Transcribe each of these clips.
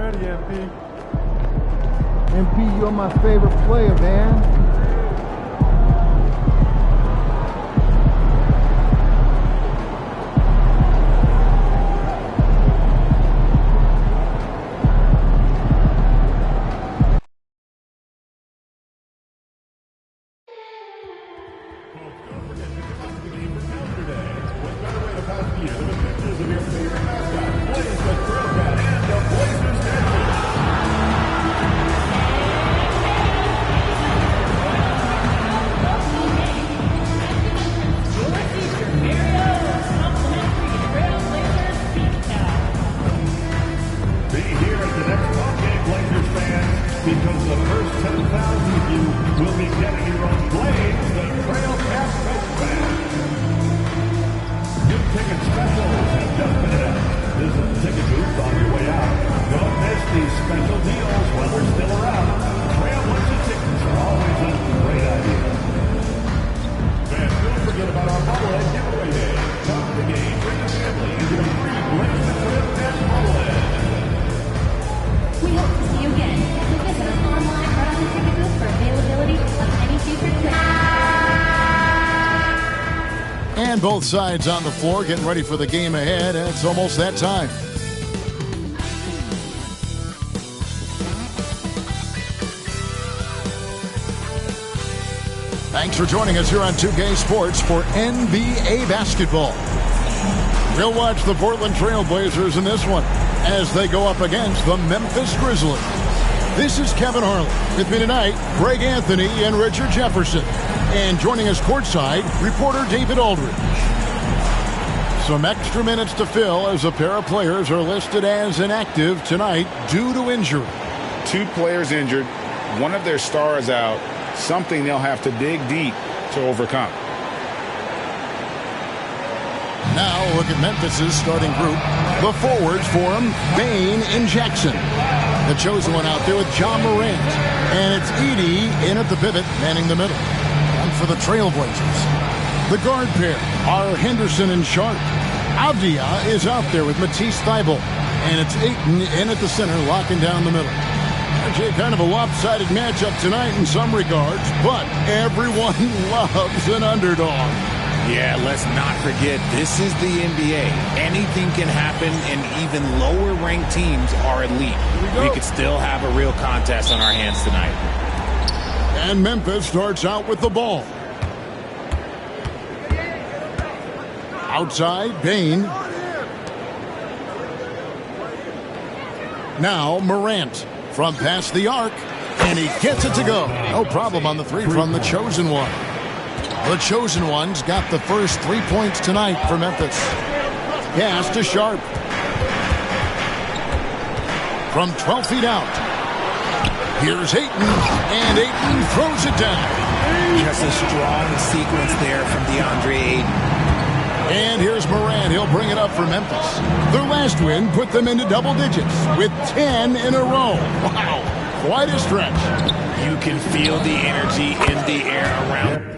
ready, MP. MP, you're my favorite player, man. Because the first 10,000 of you will be getting your own Blaze, the Trail Cast Coach Band. New ticket specials have just been announced. Visit the ticket booth on your way out. Don't miss these special deals while we're still around. Trailblazer tickets are always a great idea. And don't forget about our bobblehead giveaway day. Come to the game, bring a family, and get a free Blaze the Trail Cast bobblehead. We hope to see you again. Visit us online or on the ticket booth for availability of any future tickets. And both sides on the floor getting ready for the game ahead. It's almost that time. Thanks for joining us here on 2K Sports for NBA basketball. We'll watch the Portland Trail Blazers in this one as they go up against the Memphis Grizzlies. This is Kevin Harlan. With me tonight, Greg Anthony and Richard Jefferson. And joining us courtside, reporter David Aldridge. Some extra minutes to fill as a pair of players are listed as inactive tonight due to injury. 2 players injured, one of their stars out, something they'll have to dig deep to overcome. Now look at Memphis' starting group. The forwards for him, Bane and Jackson. The chosen one out there with John Morant. And it's Edey in at the pivot, manning the middle. And for the Trailblazers, the guard pair are Henderson and Sharp. Avdia is out there with Matisse Thybulle. And it's Ayton in at the center, locking down the middle. Actually, kind of a lopsided matchup tonight in some regards, but everyone loves an underdog. Yeah, let's not forget, this is the NBA. Anything can happen, and even lower-ranked teams are elite. We could still have a real contest on our hands tonight. And Memphis starts out with the ball. Outside, Bane. Now Morant from past the arc, and he gets it to go. No problem on the three from the chosen one. The chosen one's got the first 3 points tonight for Memphis. Pass to Sharp. From 12 feet out. Here's Ayton, and Ayton throws it down. Just a strong sequence there from DeAndre Ayton. And here's Morant. He'll bring it up for Memphis. Their last win put them into double digits with 10 in a row. Wow, quite a stretch. You can feel the energy in the air around.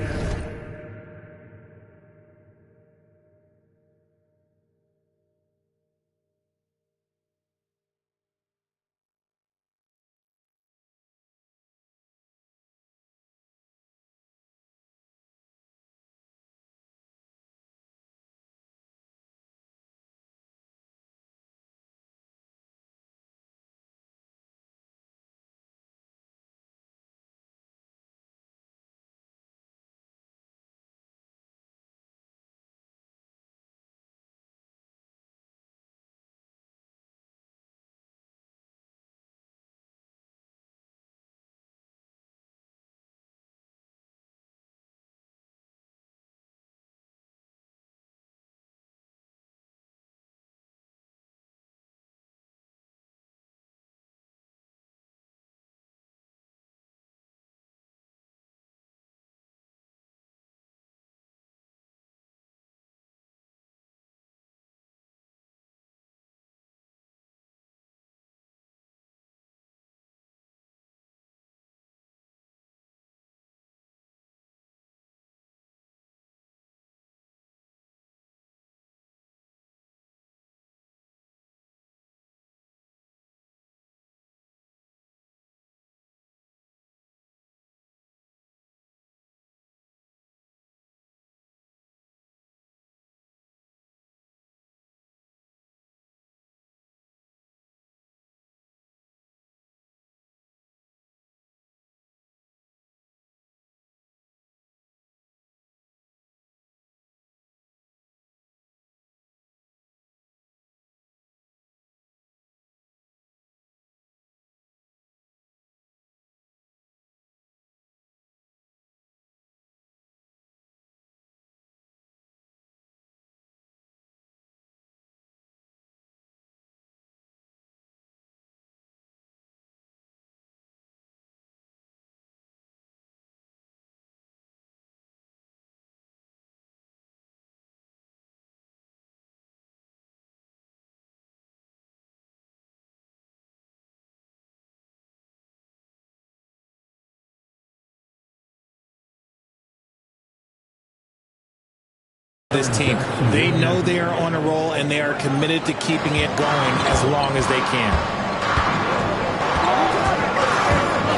this team. They know they are on a roll, and they are committed to keeping it going as long as they can.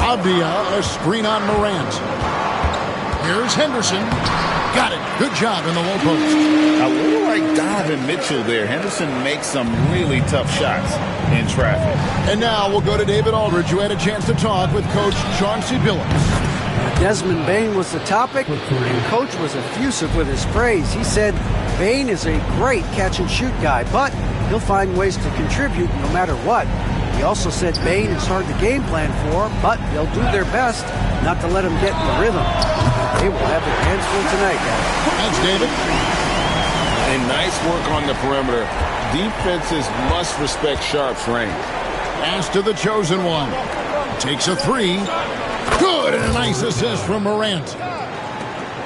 Avdia, a screen on Morant. Here's Henderson. Got it. Good job in the low post. A little like Donovan Mitchell there. Henderson makes some really tough shots in traffic. And now we'll go to David Aldridge, who had a chance to talk with Coach Chauncey Billups. Desmond Bane was the topic, and Coach was effusive with his praise. He said Bane is a great catch-and-shoot guy, but he'll find ways to contribute no matter what. He also said Bane is hard to game plan for, but they'll do their best not to let him get in the rhythm. They will have their hands full tonight, guys. Thanks, David. And nice work on the perimeter. Defenses must respect Sharp's range. Pass to the chosen one. Takes a three. Good, and a nice assist from Morant.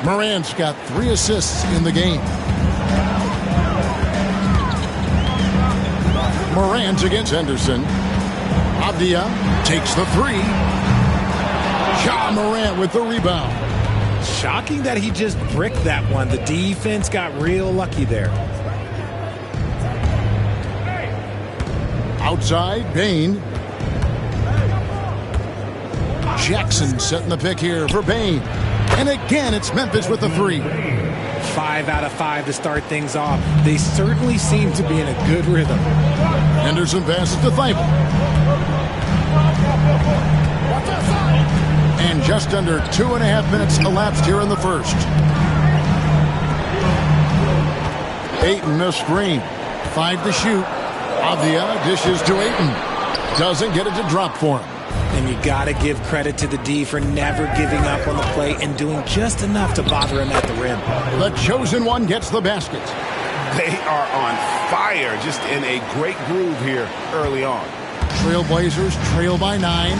Morant's got 3 assists in the game. Morant against Henderson. Avdia takes the three. Ja Morant with the rebound. Shocking that he just bricked that one. The defense got real lucky there. Outside, Bane. Jackson setting the pick here for Bane. And again, it's Memphis with the three. 5 out of 5 to start things off. They certainly seem to be in a good rhythm. Henderson passes to Thibault. And just under 2.5 minutes elapsed here in the first. Ayton a screen. 5 to shoot. Avdia dishes to Ayton. Doesn't get it to drop for him. And you got to give credit to the D for never giving up on the play and doing just enough to bother him at the rim. The chosen one gets the basket. They are on fire, just in a great groove here early on. Trailblazers trail by 9.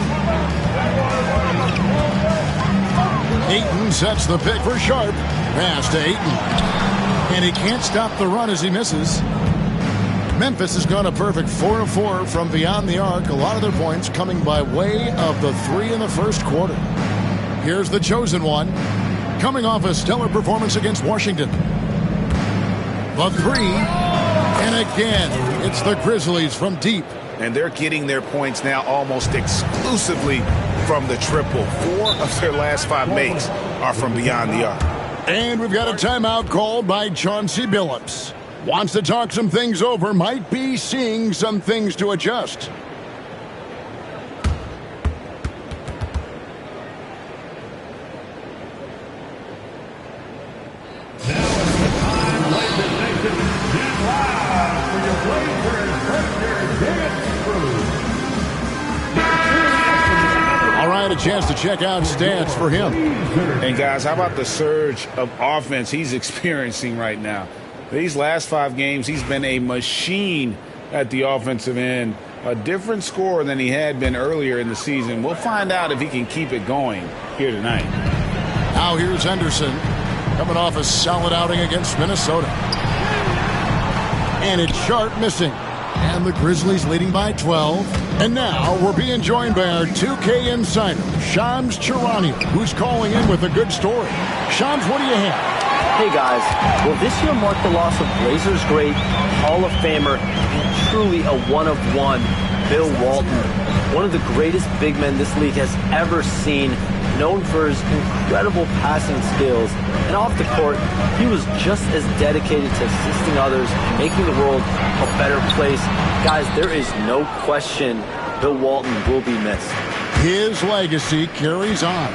Ayton sets the pick for Sharp. Pass to Ayton. And he can't stop the run as he misses. Memphis has gone a perfect 4 of 4 from beyond the arc. A lot of their points coming by way of the 3 in the first quarter. Here's the chosen one, coming off a stellar performance against Washington. The 3, and again, it's the Grizzlies from deep. And they're getting their points now almost exclusively from the triple. 4 of their last 5 makes are from beyond the arc. And we've got a timeout called by Chauncey Billups. Wants to talk some things over, might be seeing some things to adjust. All right, a chance to check out stats for him. And guys, how about the surge of offense he's experiencing right now? These last 5 games, he's been a machine at the offensive end. A different scorer than he had been earlier in the season. We'll find out if he can keep it going here tonight. Now here's Henderson, coming off a solid outing against Minnesota. And it's Sharp missing. And the Grizzlies leading by 12. And now we're being joined by our 2K insider, Shams Charania, who's calling in with a good story. Shams, what do you have? Hey guys, well this year marked the loss of Blazers great, Hall of Famer, and truly a one-of-one, Bill Walton. One of the greatest big men this league has ever seen, known for his incredible passing skills. And off the court, he was just as dedicated to assisting others, making the world a better place. Guys, there is no question Bill Walton will be missed. His legacy carries on.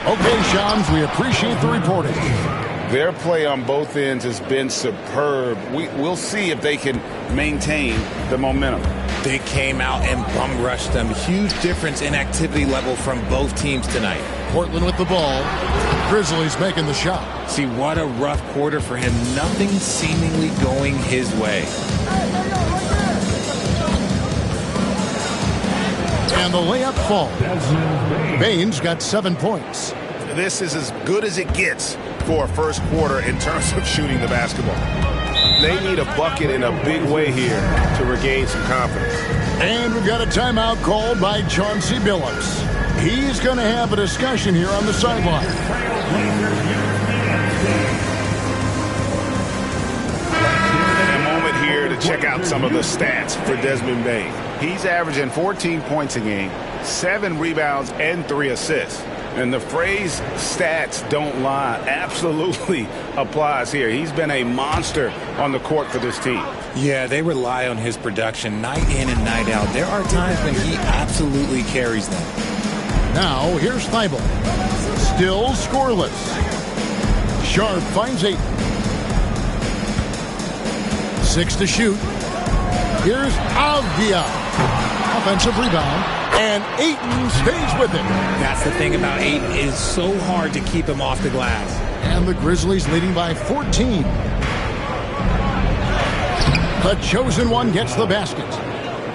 Okay, Shams, we appreciate the reporting. Their play on both ends has been superb. We'll see if they can maintain the momentum. They came out and bum rushed them. Huge difference in activity level from both teams tonight. Portland with the ball. Grizzlies making the shot. See, what a rough quarter for him. Nothing seemingly going his way. And the layup falls. Bane's got 7 points. This is as good as it gets for a first quarter in terms of shooting the basketball. They need a bucket in a big way here to regain some confidence. And we've got a timeout called by Chauncey Billups. He's going to have a discussion here on the sideline. Check out some of the stats for Desmond Bane. He's averaging 14 points a game, 7 rebounds, and 3 assists. And the phrase stats don't lie absolutely applies here. He's been a monster on the court for this team. Yeah, they rely on his production night in and night out. There are times when he absolutely carries them. Now, here's Thibault. Still scoreless. Sharp finds 8. 6 to shoot. Here's Avdia. Offensive rebound. And Ayton stays with it. That's the thing about Ayton. It is so hard to keep him off the glass. And the Grizzlies leading by 14. The chosen one gets the basket.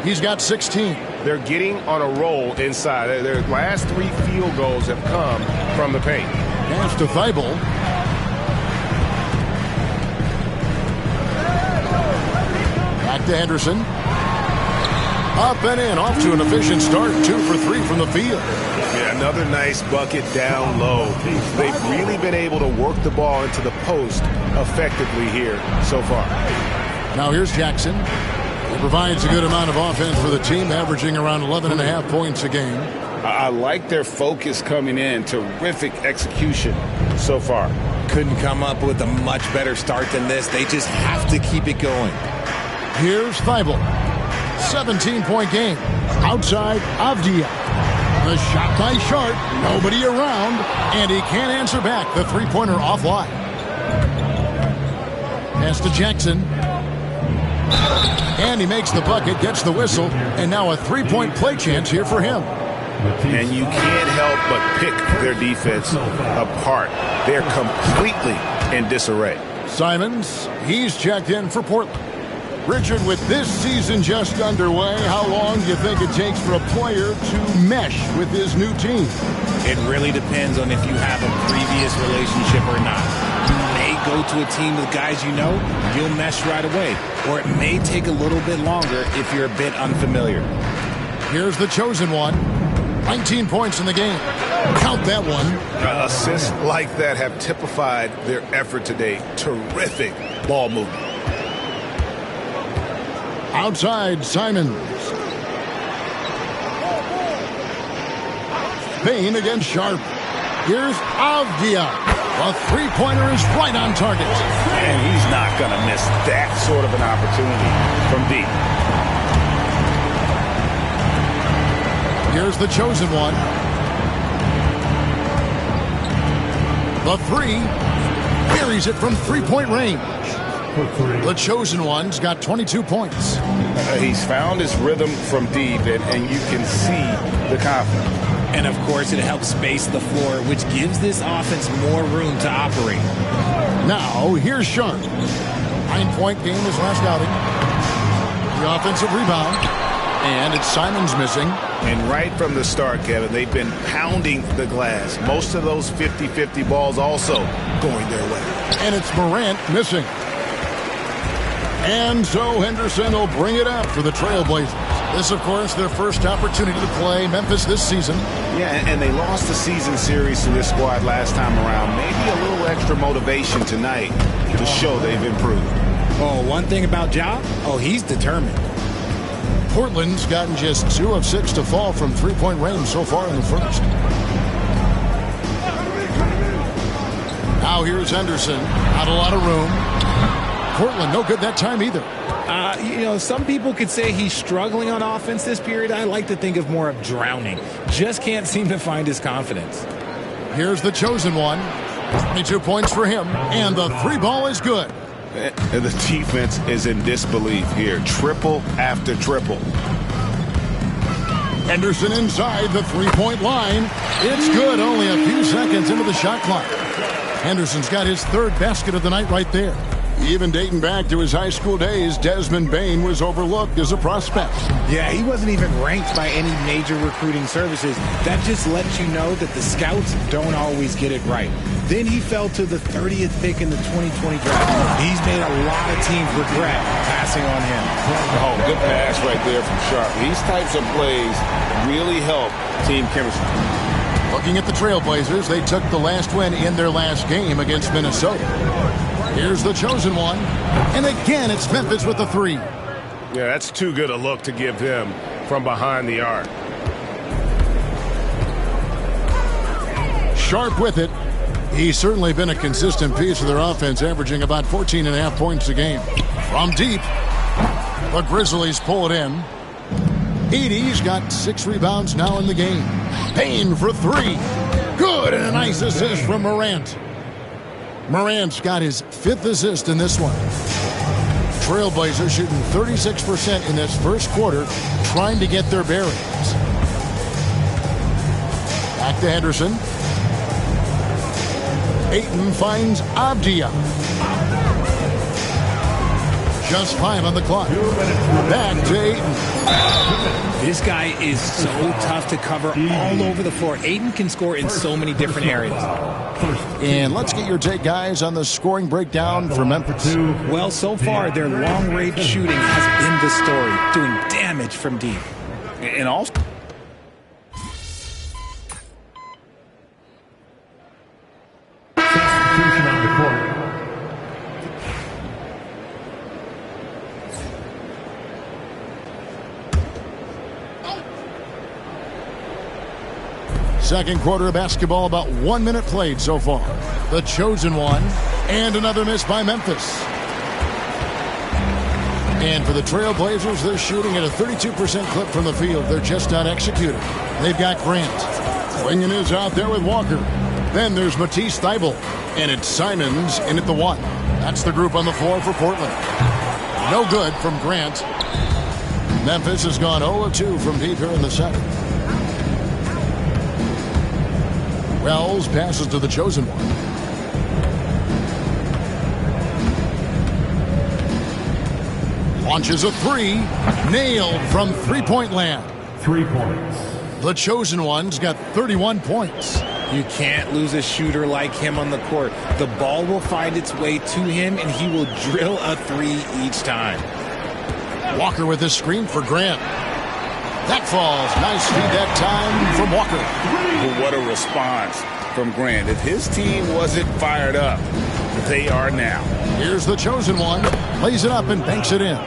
He's got 16. They're getting on a roll inside. Their last 3 field goals have come from the paint. Pass to Thibault. Back to Henderson. Up and in, off to an efficient start. 2 for 3 from the field. Yeah, another nice bucket down low. They've really been able to work the ball into the post effectively here so far. Now here's Jackson. He provides a good amount of offense for the team, averaging around 11.5 points a game. I like their focus coming in. Terrific execution so far. Couldn't come up with a much better start than this. They just have to keep it going. Here's Thibault. 17-point game. Outside Avdia. The shot by Sharp. Nobody around. And he can't answer back. The three-pointer offline. Pass to Jackson. And he makes the bucket, gets the whistle, and now a three-point play chance here for him. And you can't help but pick their defense apart. They're completely in disarray. Simons, he's checked in for Portland. Richard, with this season just underway, how long do you think it takes for a player to mesh with his new team? It really depends on if you have a previous relationship or not. You may go to a team with guys you know, you'll mesh right away. Or it may take a little bit longer if you're a bit unfamiliar. Here's the chosen one. 19 points in the game. Count that one. Assists like that have typified their effort today. Terrific ball movement. Outside, Simons. Bane against Sharp. Here's Avdia. A three-pointer is right on target. And he's not going to miss that sort of an opportunity from deep. Here's the chosen one. The three. Buries it from three-point range. The chosen one's got 22 points. He's found his rhythm from deep, and you can see the confidence. And, of course, it helps space the floor, which gives this offense more room to operate. Now, here's Sharp. 9-point game his last outing. The offensive rebound. And it's Simons missing. And right from the start, Kevin, they've been pounding the glass. Most of those 50-50 balls also going their way. And it's Morant missing. And so Henderson will bring it up for the Trailblazers. This, of course, their first opportunity to play Memphis this season. Yeah, and they lost the season series to this squad last time around. Maybe a little extra motivation tonight to show they've improved. Oh, one thing about Ja? Oh, he's determined. Portland's gotten just 2 of 6 to fall from three-point range so far in the first. Now here's Henderson. Not a lot of room. Portland, no good that time either. Some people could say he's struggling on offense this period. I like to think of more of drowning. Just can't seem to find his confidence. Here's the chosen one. 22 points for him. And the three ball is good. And the defense is in disbelief here. Triple after triple. Henderson inside the three-point line. It's good. Only a few seconds into the shot clock. Henderson's got his third basket of the night right there. Even dating back to his high school days, Desmond Bane was overlooked as a prospect. Yeah, he wasn't even ranked by any major recruiting services. That just lets you know that the scouts don't always get it right. Then he fell to the 30th pick in the 2020 draft. He's made a lot of teams regret passing on him. Oh, good pass right there from Sharp. These types of plays really help team chemistry. Looking at the Trailblazers, they took the last win in their last game against Minnesota. Here's the chosen one. And again, it's Memphis with the three. Yeah, that's too good a look to give him from behind the arc. Sharp with it. He's certainly been a consistent piece of their offense, averaging about 14.5 points a game. From deep, the Grizzlies pull it in. Edey's got 6 rebounds now in the game. Payne for 3. Good, and a nice assist from Morant. Morant's got his 5th assist in this one. Trailblazers shooting 36% in this first quarter, trying to get their bearings. Back to Henderson. Ayton finds Avdia. Just 5 on the clock. Back to Ayton. This guy is so tough to cover all over the floor. Ayton can score in so many different areas. And let's get your take, guys, on the scoring breakdown for Memphis. Well, so far, their long-range shooting has been the story, doing damage from deep. And also, Substitution on the court. Second quarter of basketball, about 1 minute played so far. The chosen one, and another miss by Memphis. And for the Trailblazers, they're shooting at a 32% clip from the field. They're just not executing. They've got Grant. Winging is out there with Walker. Then there's Matisse Thybulle. And it's Simons in at the 1. That's the group on the floor for Portland. No good from Grant. Memphis has gone 0-2 from deep here in the second. Wells passes to the chosen one. Launches a 3. Nailed from three-point land. 3 points. The chosen one's got 31 points. You can't lose a shooter like him on the court. The ball will find its way to him, and he will drill a 3 each time. Walker with his screen for Grant. That falls. Nice feed that time from Walker. but what a response from Grant. If his team wasn't fired up, they are now. Here's the chosen one. Plays it up and banks it in.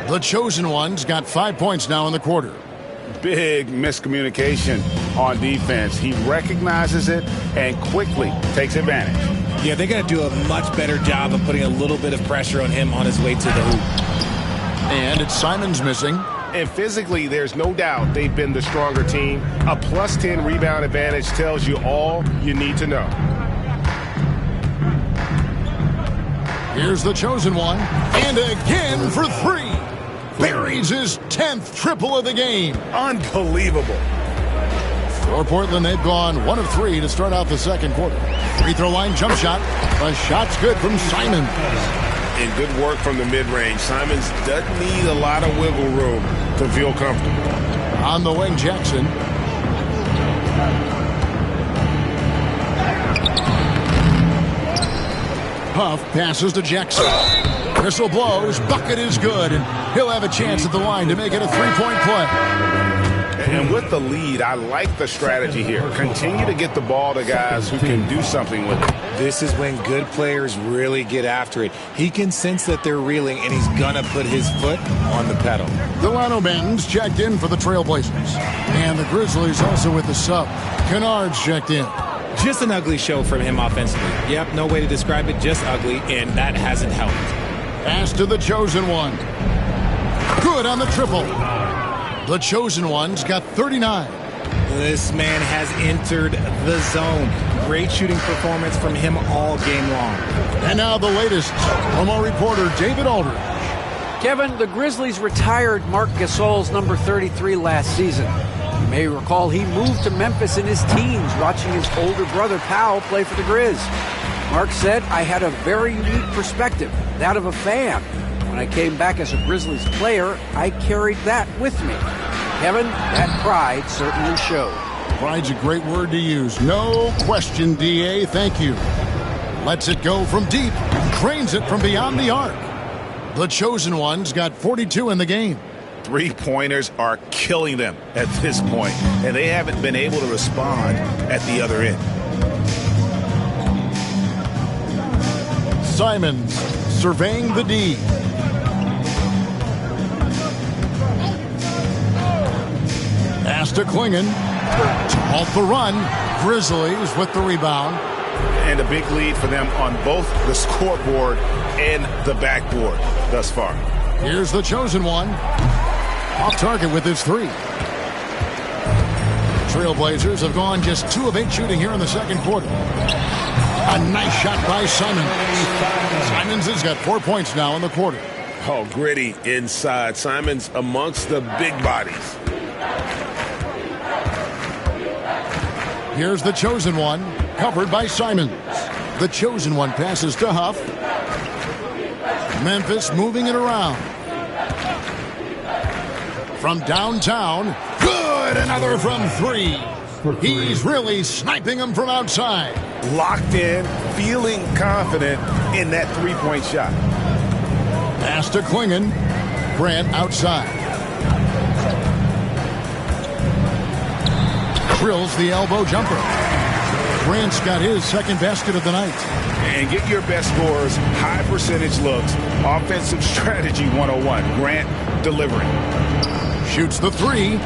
The chosen one's got 5 points now in the quarter. Big miscommunication on defense. He recognizes it and quickly takes advantage. Yeah, they got to do a much better job of putting a little bit of pressure on him on his way to the hoop. And it's Simons missing. And physically, there's no doubt they've been the stronger team. A plus 10 rebound advantage tells you all you need to know. Here's the chosen one. And again for 3. Buries his 10th triple of the game. Unbelievable. For Portland, they've gone 1 of 3 to start out the second quarter. Free throw line jump shot. The shot's good from Simons. And good work from the mid-range. Simons doesn't need a lot of wiggle room to feel comfortable. On the wing, Jackson. Puff passes to Jackson. Whistle blows. Bucket is good. And he'll have a chance at the line to make it a 3-point play. And with the lead, I like the strategy here. Continue to get the ball to guys who can do something with it. This is when good players really get after it. He can sense that they're reeling, and he's going to put his foot on the pedal. Delano Banton's checked in for the Trailblazers. And the Grizzlies also with the sub. Kennard's checked in. Just an ugly show from him offensively. Yep, no way to describe it, just ugly, and that hasn't helped. Pass to the chosen one. Good on the triple. The chosen one's got 39. This man has entered the zone. Great shooting performance from him all game long. And now the latest from our reporter, David Aldridge. Kevin, the Grizzlies retired Marc Gasol's number 33 last season. You may recall he moved to Memphis in his teens, watching his older brother Powell play for the Grizz. Marc said, "I had a very unique perspective, that of a fan. When I came back as a Grizzlies player, I carried that with me." Kevin, that pride certainly showed. Pride's a great word to use. No question, D.A. Thank you. Lets it go from deep. Drains it from beyond the arc. The chosen one's got 42 in the game. Three-pointers are killing them at this point, and they haven't been able to respond at the other end. Simons surveying the D. Pass to Klingon. To halt the run. Grizzlies with the rebound. And a big lead for them on both the scoreboard and the backboard thus far. Here's the chosen one. Off target with his 3. Trailblazers have gone just 2 of 8 shooting here in the second quarter. A nice shot by Simons. Simons has got 4 points now in the quarter. Oh, gritty inside. Simons amongst the big bodies. Here's the chosen one, covered by Simons. The chosen one passes to Huff. Memphis moving it around. From downtown, good! Another from 3. He's really sniping them from outside. Locked in, feeling confident in that three-point shot. Pass to Klingon. Grant outside. Drills the elbow jumper. Grant's got his second basket of the night. And get your best scores, high percentage looks, offensive strategy 101. Grant delivering. Shoots the 3.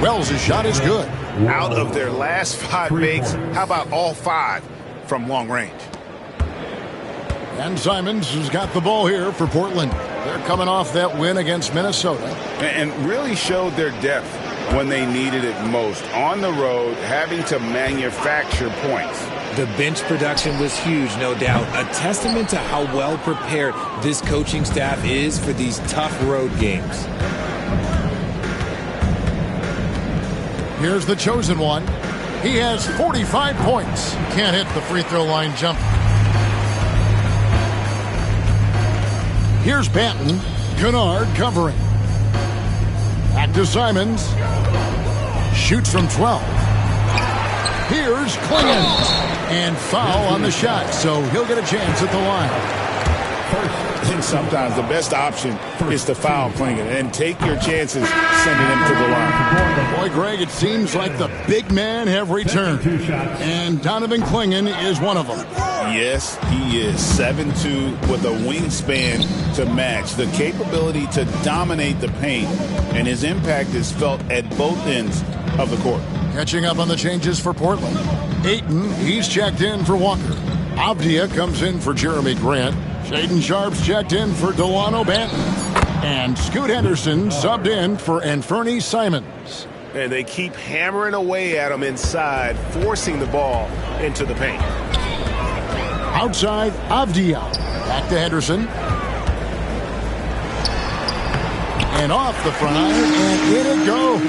Wells' shot is good. Out of their last 5 makes, how about all 5 from long range? And Simons has got the ball here for Portland. They're coming off that win against Minnesota. And really showed their depth when they needed it most. On the road, having to manufacture points. The bench production was huge, no doubt. A testament to how well prepared this coaching staff is for these tough road games. Here's the chosen one. He has 45 points. Can't hit the free throw line jump. Here's Banton. Kennard covering. Back to Simons. Shoots from 12. Here's Klingon. And foul on the shot, so he'll get a chance at the line. And sometimes the best option is to foul Klingon and take your chances sending him to the line. Boy, Greg, it seems like the big men have returned. And Donovan Klingon is one of them. Yes, he is 7'2" with a wingspan to match. The capability to dominate the paint, and his impact is felt at both ends of the court. Catching up on the changes for Portland. Ayton, he's checked in for Walker. Avdia comes in for Jeremy Grant. Shaden Sharp's checked in for Delano Banton. And Scoot Henderson subbed in for Anferny Simons. And they keep hammering away at him inside, forcing the ball into the paint. Outside, Avdia. Back to Henderson. And off the front iron, and in it goes.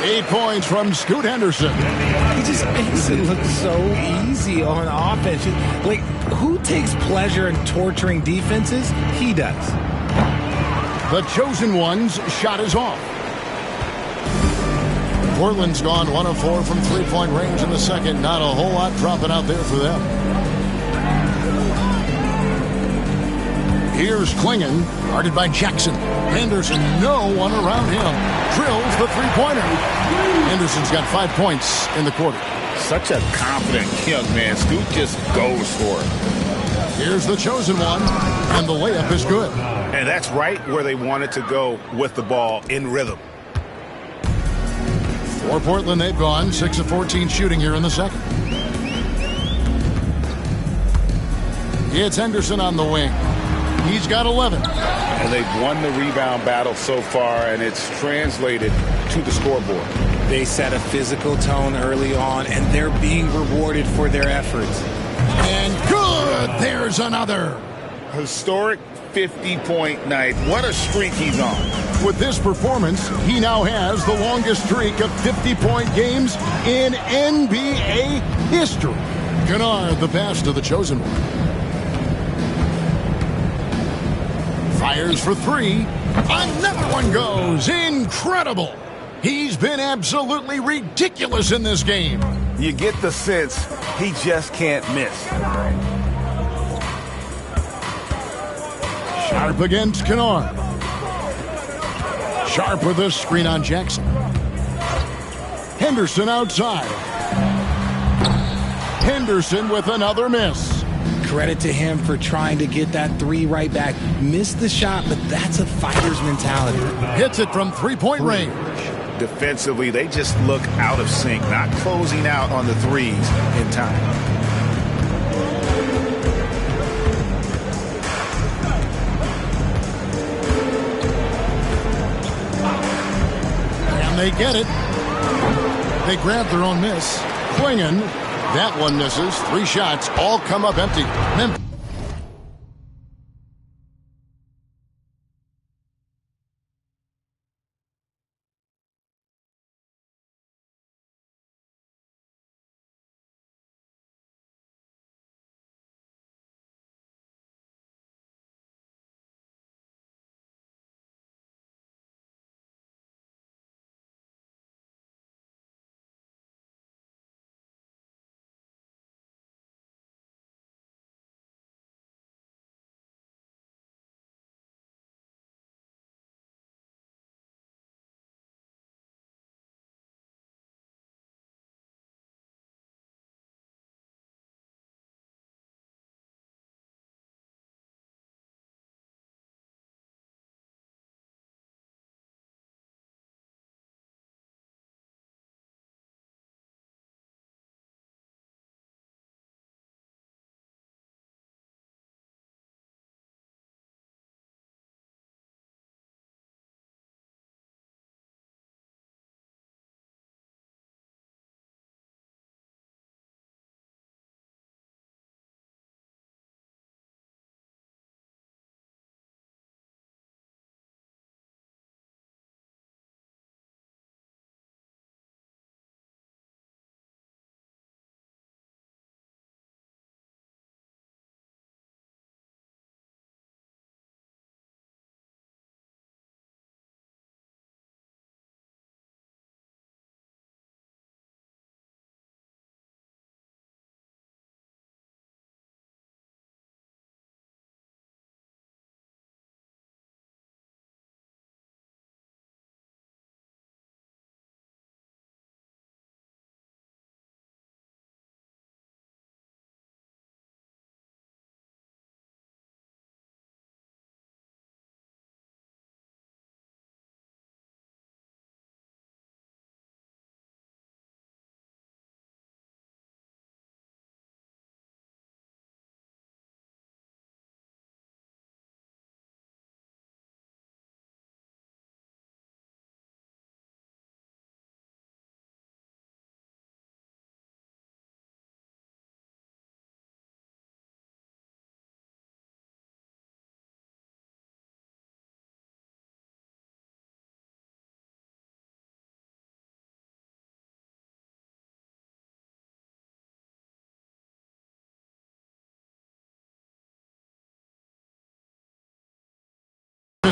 8 points from Scoot Henderson. He just makes it look so easy on offense. Like, who takes pleasure in torturing defenses? He does. The chosen one's shot is off. Portland's gone 1 of 4 from three-point range in the second. Not a whole lot dropping out there for them. Here's Klingon, guarded by Jackson. Henderson, no one around him. Drills the three-pointer. Henderson's got 5 points in the quarter. Such a confident young man. Scoot just goes for it. Here's the chosen one, and the layup is good. And that's right where they wanted to go with the ball, in rhythm. For Portland, they've gone 6 of 14 shooting here in the second. It's Henderson on the wing. He's got 11. And they've won the rebound battle so far, and it's translated to the scoreboard. They set a physical tone early on, and they're being rewarded for their efforts. And good! There's another. Historic 50-point night. What a streak he's on. With this performance, he now has the longest streak of 50-point games in NBA history. Kennard, the pass to the chosen one. Fires for 3. Another one goes. Incredible. He's been absolutely ridiculous in this game. You get the sense he just can't miss. Sharp against Kennard. Sharp with a screen on Jackson. Henderson outside. Henderson with another miss. Credit to him for trying to get that three right back. Missed the shot, but that's a fighter's mentality. Hits it from three-point range. Defensively, they just look out of sync, not closing out on the threes in time. And they get it. They grab their own miss. Clingan, that one misses. 3 shots, all come up empty. Memphis.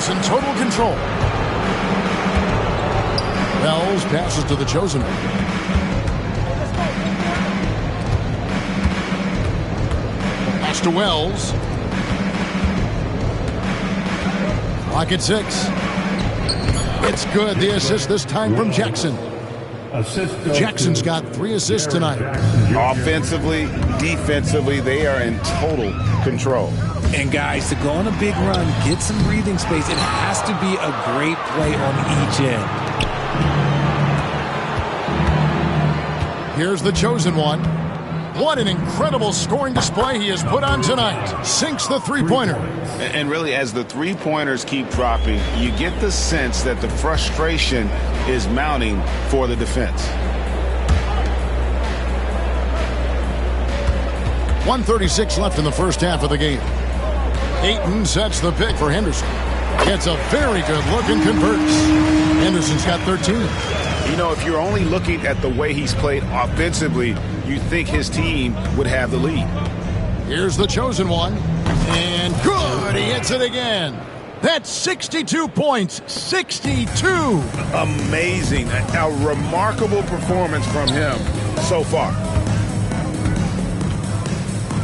is in total control. Wells passes to the chosen one. Pass to Wells. Clock at 6. It's good. The assist this time from Jackson. Jackson's got 3 assists tonight. Offensively, defensively, they are in total control. And guys, to go on a big run, get some breathing space, it has to be a great play on each end. Here's the chosen one. What an incredible scoring display he has put on tonight. Sinks the three-pointer. And really, as the three-pointers keep dropping, you get the sense that the frustration is mounting for the defense. 1:36 left in the first half of the game. Ayton sets the pick for Henderson. Gets a very good look and converts. Henderson's got 13. You know, if you're only looking at the way he's played offensively, you think his team would have the lead. Here's the chosen one. And good! He hits it again. That's 62 points. 62! Amazing. A remarkable performance from him so far.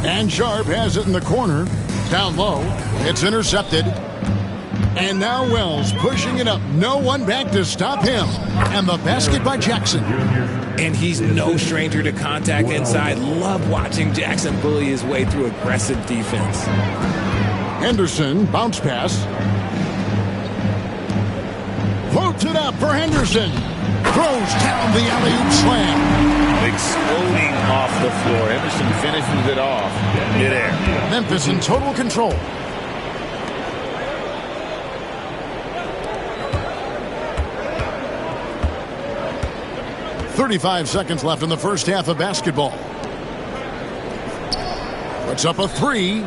And Sharp has it in the corner. Down low. It's intercepted. And now Wells pushing it up. No one back to stop him. And the basket by Jackson. And he's no stranger to contact inside. Love watching Jackson bully his way through aggressive defense. Henderson, bounce pass. Floats it up for Henderson. Throws down the alley-oop slam. Exploding off the floor. Henderson finishes it off midair. Memphis in total control. .35 seconds left in the first half of basketball. Puts up a three.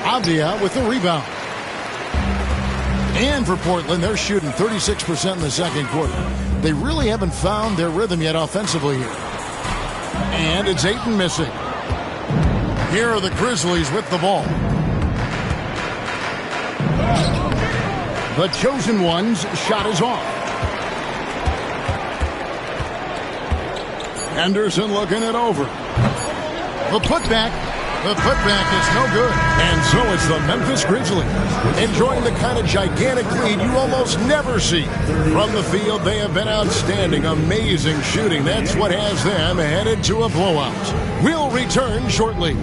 Avdia with the rebound. And for Portland, they're shooting 36% in the second quarter. They really haven't found their rhythm yet offensively here. And it's Ayton missing. Here are the Grizzlies with the ball. The chosen one's shot is off. Henderson looking it over. The putback. The putback is no good. And so it's the Memphis Grizzlies enjoying the kind of gigantic lead you almost never see. From the field, they have been outstanding. Amazing shooting. That's what has them headed to a blowout. We'll return shortly.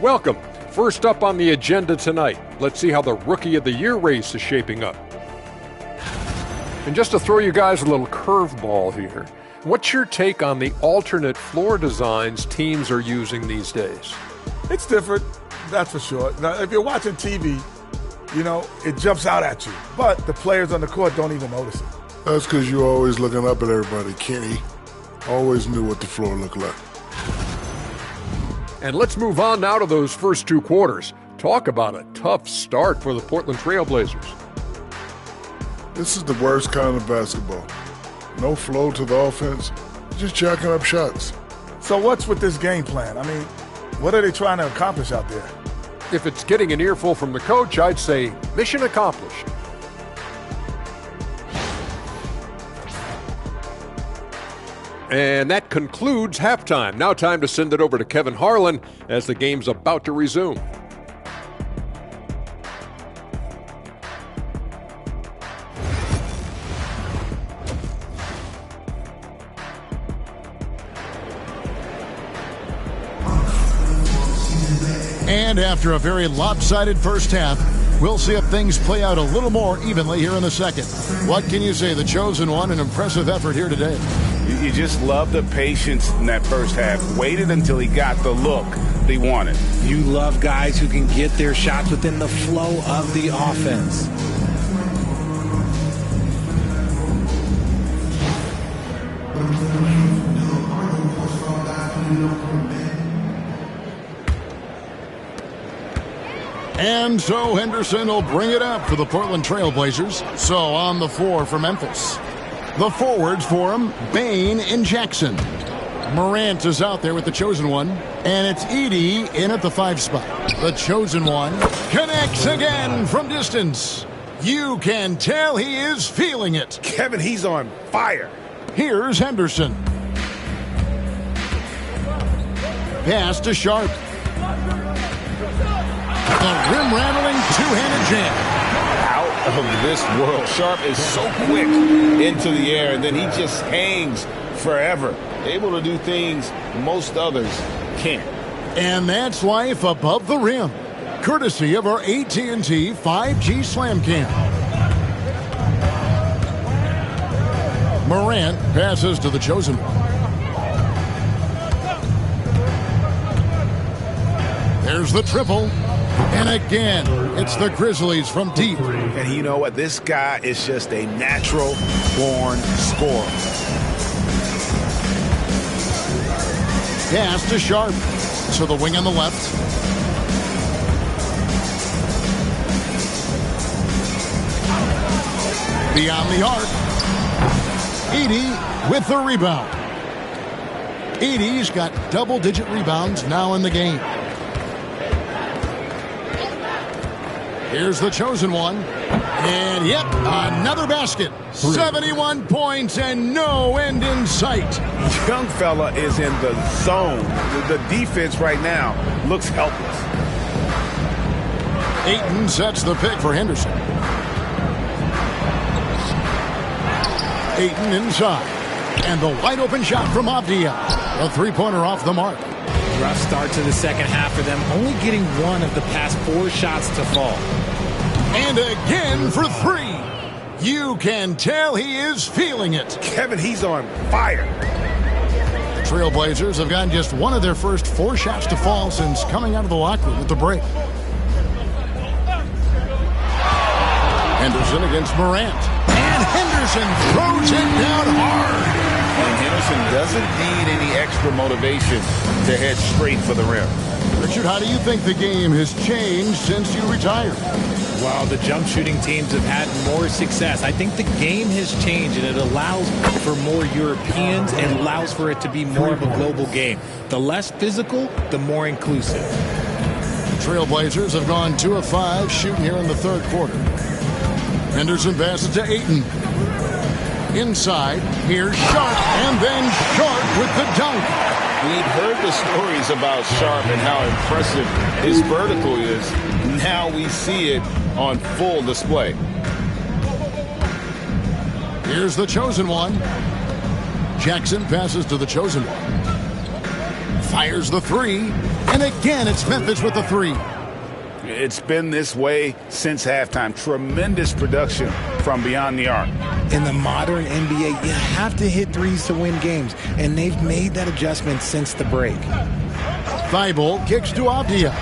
Welcome. First up on the agenda tonight, let's see how the Rookie of the Year race is shaping up. And just to throw you guys a little curveball here, what's your take on the alternate floor designs teams are using these days? It's different, that's for sure. Now, if you're watching TV, you know, it jumps out at you. But the players on the court don't even notice it. That's because you're always looking up at everybody, Kenny. Always knew what the floor looked like. And let's move on now to those first two quarters. Talk about a tough start for the Portland Trail Blazers. This is the worst kind of basketball. No flow to the offense, just jacking up shots. So what's with this game plan? I mean, what are they trying to accomplish out there? If it's getting an earful from the coach, I'd say mission accomplished. And that concludes halftime. Now time to send it over to Kevin Harlan as the game's about to resume. And after a very lopsided first half, we'll see if things play out a little more evenly here in the second. What can you say? The chosen one, an impressive effort here today. You just love the patience in that first half. Waited until he got the look they wanted. You love guys who can get their shots within the flow of the offense. And so Henderson will bring it up for the Portland Trail Blazers. So on the floor for Memphis. The forwards for him, Bane and Jackson. Morant is out there with the chosen one. And it's Edey in at the 5 spot. The chosen one connects again from distance. You can tell he is feeling it. Kevin, he's on fire. Here's Henderson. Pass to Sharp. The rim-rattling two-handed jam. Out of this world. Sharp is so quick into the air, and then he just hangs forever. Able to do things most others can't. And that's life above the rim. Courtesy of our AT&T 5G Slam Cam. Morant passes to the chosen one. There's the triple. And again, it's the Grizzlies from deep. And you know what? This guy is just a natural-born scorer. Pass to Sharp. To the wing on the left. Beyond the arc. Edey with the rebound. Edey's got double-digit rebounds now in the game. Here's the chosen one. And, yep, another basket. 71 points and no end in sight. Young fella is in the zone. The defense right now looks helpless. Ayton sets the pick for Henderson. Ayton inside. And the wide-open shot from Avdia. A three-pointer off the mark. Rough start to the second half for them, only getting one of the past 4 shots to fall. And again for 3. You can tell he is feeling it. Kevin, he's on fire. Trailblazers have gotten just one of their first 4 shots to fall since coming out of the locker room at the break. Henderson against Morant. And Henderson throws it down hard. And Henderson doesn't need any extra motivation to head straight for the rim. Richard, how do you think the game has changed since you retired? Well, the jump shooting teams have had more success. I think the game has changed, and it allows for more Europeans and allows for it to be more of a global game. The less physical, the more inclusive. Trailblazers have gone 2 of 5 shooting here in the third quarter. Henderson passes to Ayton. Inside, here's Sharp, and then Sharp with the dunk. We've heard the stories about Sharp and how impressive his vertical is. Now we see it on full display. Here's the chosen one. Jackson passes to the chosen one. Fires the 3. And again, it's Memphis with the 3. It's been this way since halftime. Tremendous production from beyond the arc. In the modern NBA, you have to hit threes to win games, and they've made that adjustment since the break. Thibault kicks to Avdia.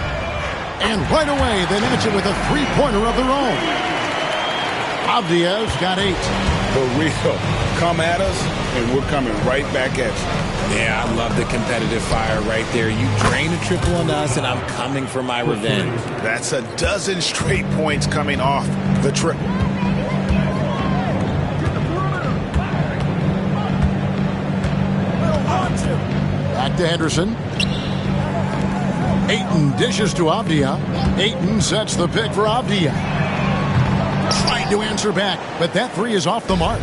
And right away, they match it with a three-pointer of their own. Avdia's got 8. For real. Come at us, and we're coming right back at you. Yeah, I love the competitive fire right there. You drain a triple on us, and I'm coming for my revenge. That's a dozen straight points coming off the triple. Back to Henderson. Ayton dishes to Avdia. Ayton sets the pick for Avdia. Trying to answer back, but that 3 is off the mark.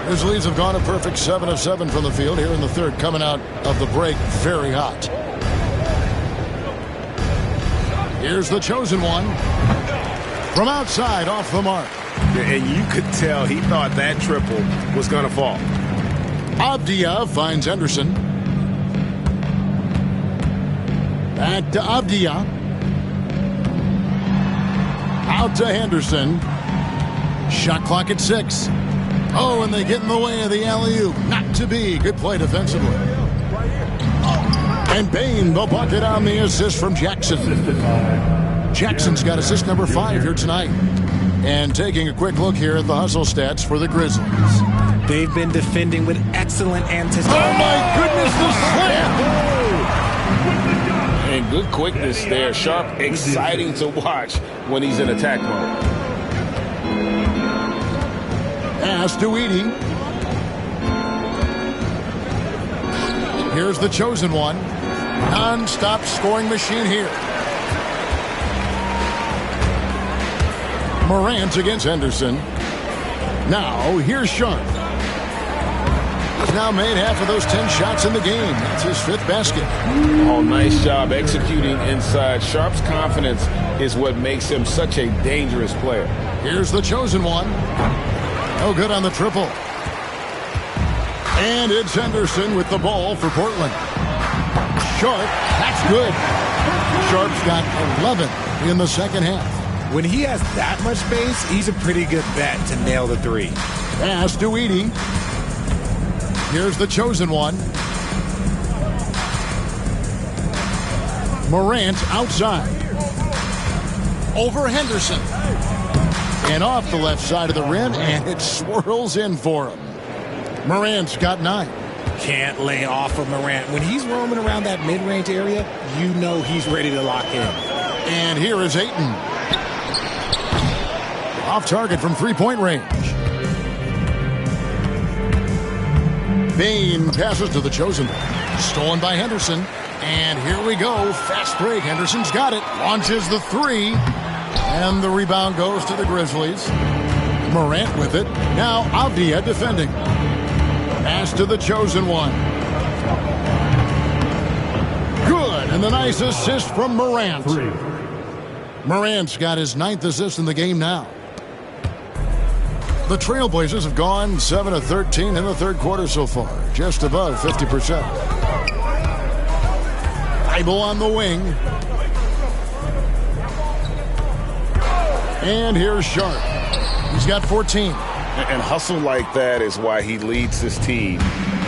Grizzlies have gone a perfect 7 of 7 from the field here in the third, coming out of the break very hot. Here's the chosen one. From outside, off the mark. And you could tell he thought that triple was going to fall. Avdia finds Henderson. Back to Avdia. Out to Henderson. Shot clock at 6. Oh, and they get in the way of the alley-oop. Not to be. Good play defensively. And Bane, the bucket on the assist from Jackson. Jackson's got assist number 5 here tonight. And taking a quick look here at the hustle stats for the Grizzlies. They've been defending with excellent anticipation. Oh, my goodness, the slam! And good quickness there. Sharp, exciting to watch when he's in attack mode. Pass to Edey. Here's the chosen one. Non-stop scoring machine here. Morant against Henderson. Now, here's Sharp. He's now made half of those 10 shots in the game. That's his 5th basket. Oh, nice job executing inside. Sharp's confidence is what makes him such a dangerous player. Here's the chosen one. No good on the triple. And it's Henderson with the ball for Portland. Sharp, that's good. Sharp's got 11 in the second half. When he has that much space, he's a pretty good bet to nail the 3. Pass to Edey. Here's the chosen one. Morant outside. Over Henderson. And off the left side of the rim, and it swirls in for him. Morant's got 9. Can't lay off of Morant. When he's roaming around that mid-range area, you know he's ready to lock in. And here is Ayton. Off target from three-point range. Bane passes to the chosen one. Stolen by Henderson. And here we go. Fast break. Henderson's got it. Launches the three. And the rebound goes to the Grizzlies. Morant with it. Now Avdia defending. Pass to the chosen one. Good. And the nice assist from Morant. Morant's got his 9th assist in the game now. The Trailblazers have gone 7 of 13 in the third quarter so far. Just above 50%. Bible on the wing. And here's Sharp. He's got 14. And hustle like that is why he leads his team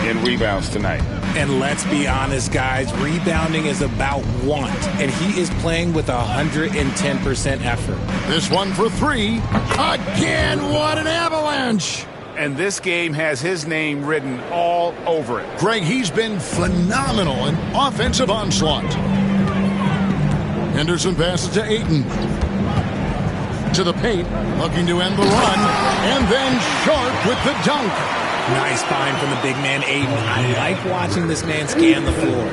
in rebounds tonight. And let's be honest, guys, rebounding is about want, and he is playing with 110% effort. This one for three. Again, what an avalanche. And this game has his name written all over it. Greg, he's been phenomenal in offensive onslaught. Henderson passes to Ayton. To the paint, looking to end the run, and then Sharp with the dunk. Nice find from the big man, Ayton. I like watching this man scan the floor.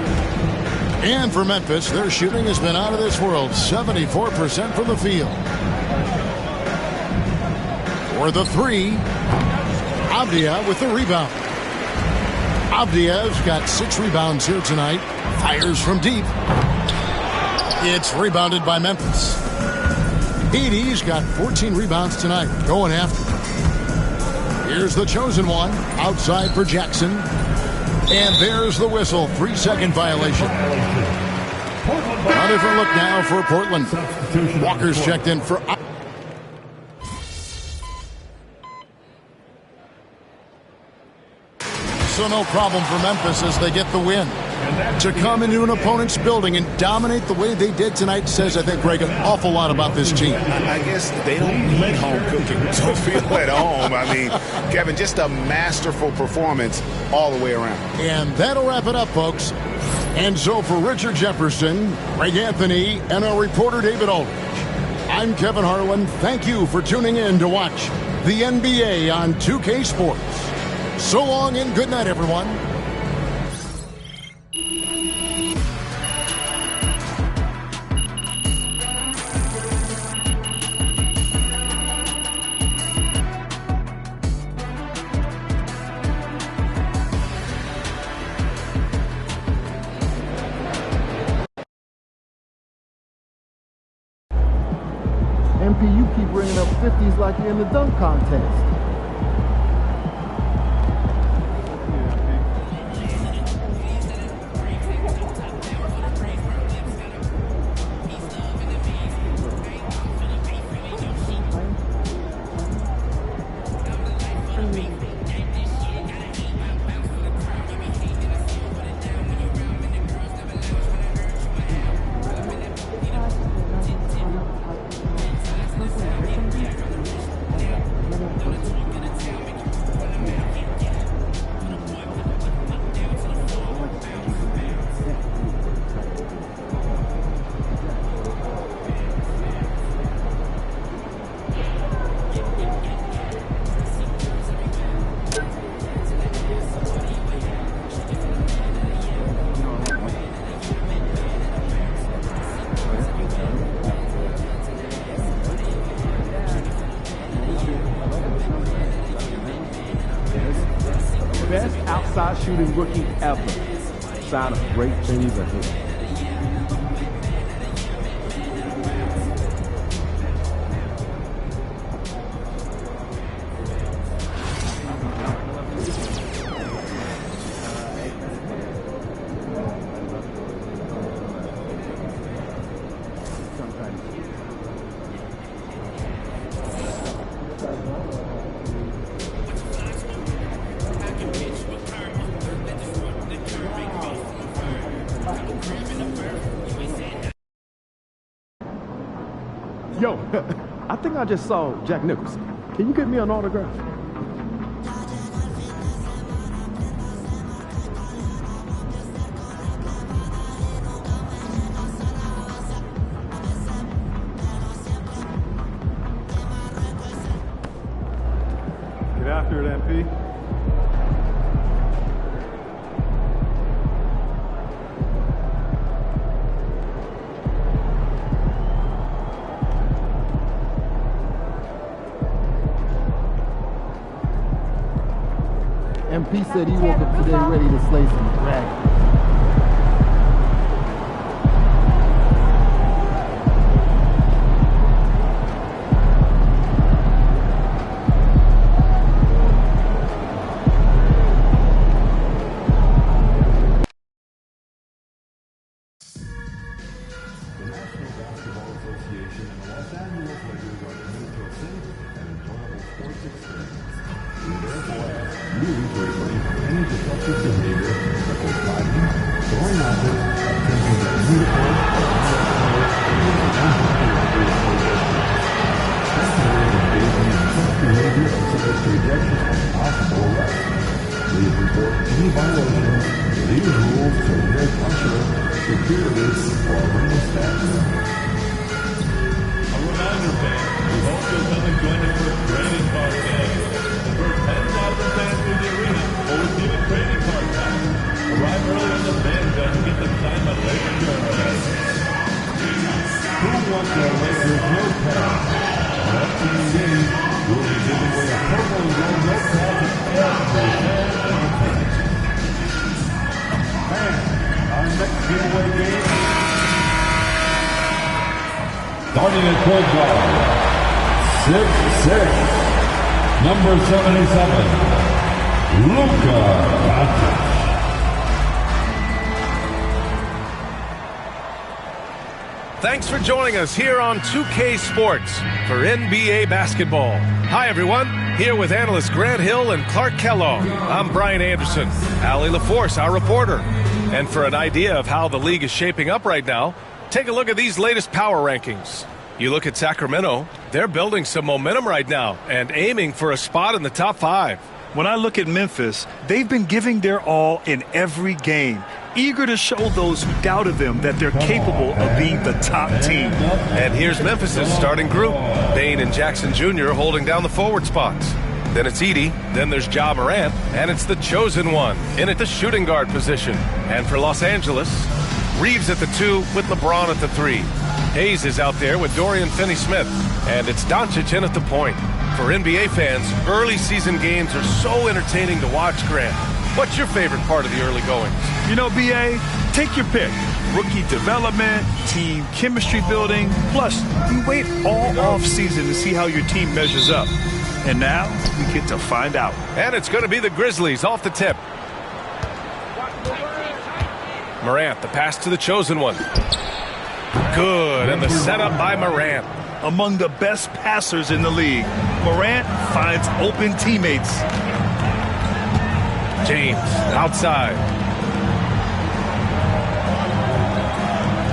And for Memphis, their shooting has been out of this world, 74% from the field. For the three, Avdia with the rebound. Avdia's got 6 rebounds here tonight. Fires from deep. It's rebounded by Memphis. Edie's got 14 rebounds tonight, going after it. Here's the chosen one, outside for Jackson. And there's the whistle, 3-second violation. A different look now for Portland. Walker's checked in for... So no problem for Memphis as they get the win. To come into an opponent's building and dominate the way they did tonight says, I think, Greg, an awful lot about this team. I guess they don't need home cooking to feel at home. I mean, Kevin, just a masterful performance all the way around. And that'll wrap it up, folks. And so for Richard Jefferson, Greg Anthony, and our reporter David Aldridge, I'm Kevin Harlan. Thank you for tuning in to watch the NBA on 2K Sports. So long and good night, everyone. MP, you keep bringing up 50s like you're in the dunk contest. Best outside shooting rookie ever. Sign of great things ahead. Yo, I think I just saw Jack Nicholson. Can you get me an autograph? MP said he woke up today ready to slay some dragons. Starting at court guard, 6'6", number 77, Luka Doncic. Thanks for joining us here on 2K Sports for NBA basketball. Hi, everyone. Here with analysts Grant Hill and Clark Kellogg. I'm Brian Anderson. Allie LaForce, our reporter. And for an idea of how the league is shaping up right now, take a look at these latest power rankings. You look at Sacramento, they're building some momentum right now and aiming for a spot in the top 5. When I look at Memphis, they've been giving their all in every game, eager to show those who doubted them that they're capable of being the top team. And here's Memphis's starting group. Bane and Jackson Jr. holding down the forward spots. Then it's Edey, then there's Ja Morant, and it's the chosen one in at the shooting guard position. And for Los Angeles, Reeves at the 2 with LeBron at the 3. Hayes is out there with Dorian Finney-Smith, and it's Doncic in at the point. For NBA fans, early season games are so entertaining to watch, Grant. What's your favorite part of the early goings? You know, B.A., take your pick. Rookie development, team chemistry building, plus you wait all off season to see how your team measures up. And now we get to find out. And it's going to be the Grizzlies off the tip. Morant, the pass to the chosen one. Good, and the setup by Morant. Among the best passers in the league, Morant finds open teammates. James, outside.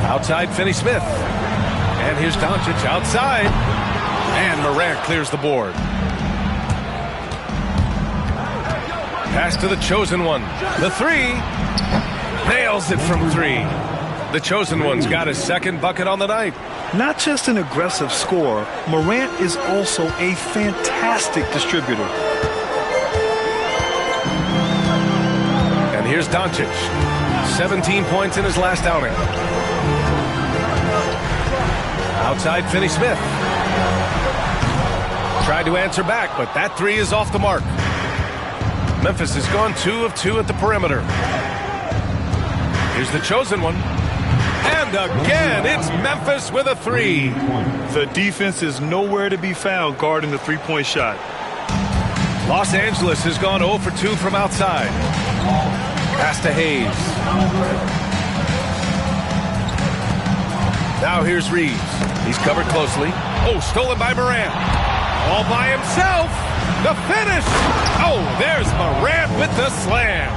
Outside Finney-Smith. And here's Doncic outside. And Morant clears the board. Pass to the chosen one. The 3. Nails it from 3. The chosen one's got his second bucket on the night. Not just an aggressive scorer, Morant is also a fantastic distributor. And here's Doncic. 17 points in his last outing. Outside Finney-Smith. Tried to answer back, but that 3 is off the mark. Memphis has gone 2 of 2 at the perimeter. Here's the chosen one. And again, it's Memphis with a 3. The defense is nowhere to be found guarding the three-point shot. Los Angeles has gone 0 for 2 from outside. Pass to Hayes. Now here's Reeves. He's covered closely. Oh, stolen by Morant. All by himself. The finish. Oh, there's Morant with the slam.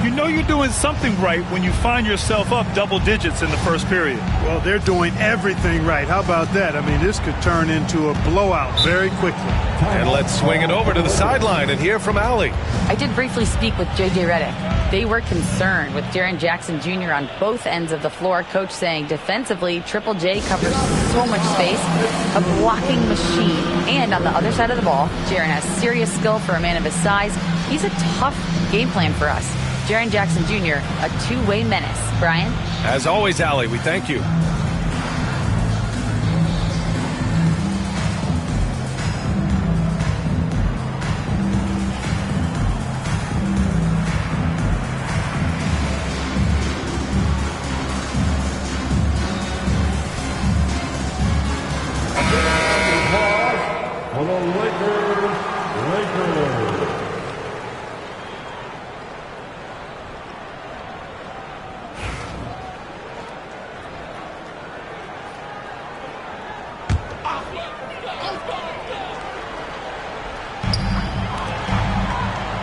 You know you're doing something right when you find yourself up double digits in the first period. Well, they're doing everything right. How about that? I mean, this could turn into a blowout very quickly. And let's swing it over to the sideline and hear from Allie. I did briefly speak with J.J. Redick. They were concerned with Jaren Jackson Jr. on both ends of the floor. Coach saying defensively, Triple J covers so much space, a blocking machine. And on the other side of the ball, Jaren has serious skill for a man of his size. He's a tough game plan for us. Jaren Jackson Jr., a two-way menace. Brian? As always, Allie, we thank you. Lakers.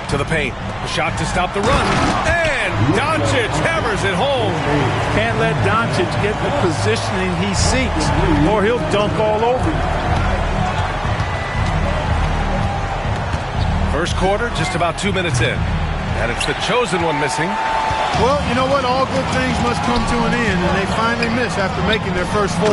To the paint. The shot to stop the run. And Doncic hammers it home. Can't let Doncic get the positioning he seeks, or he'll dunk all over you. First quarter, just about 2 minutes in. And it's the chosen one missing. Well, you know what? All good things must come to an end, and they finally miss after making their first four.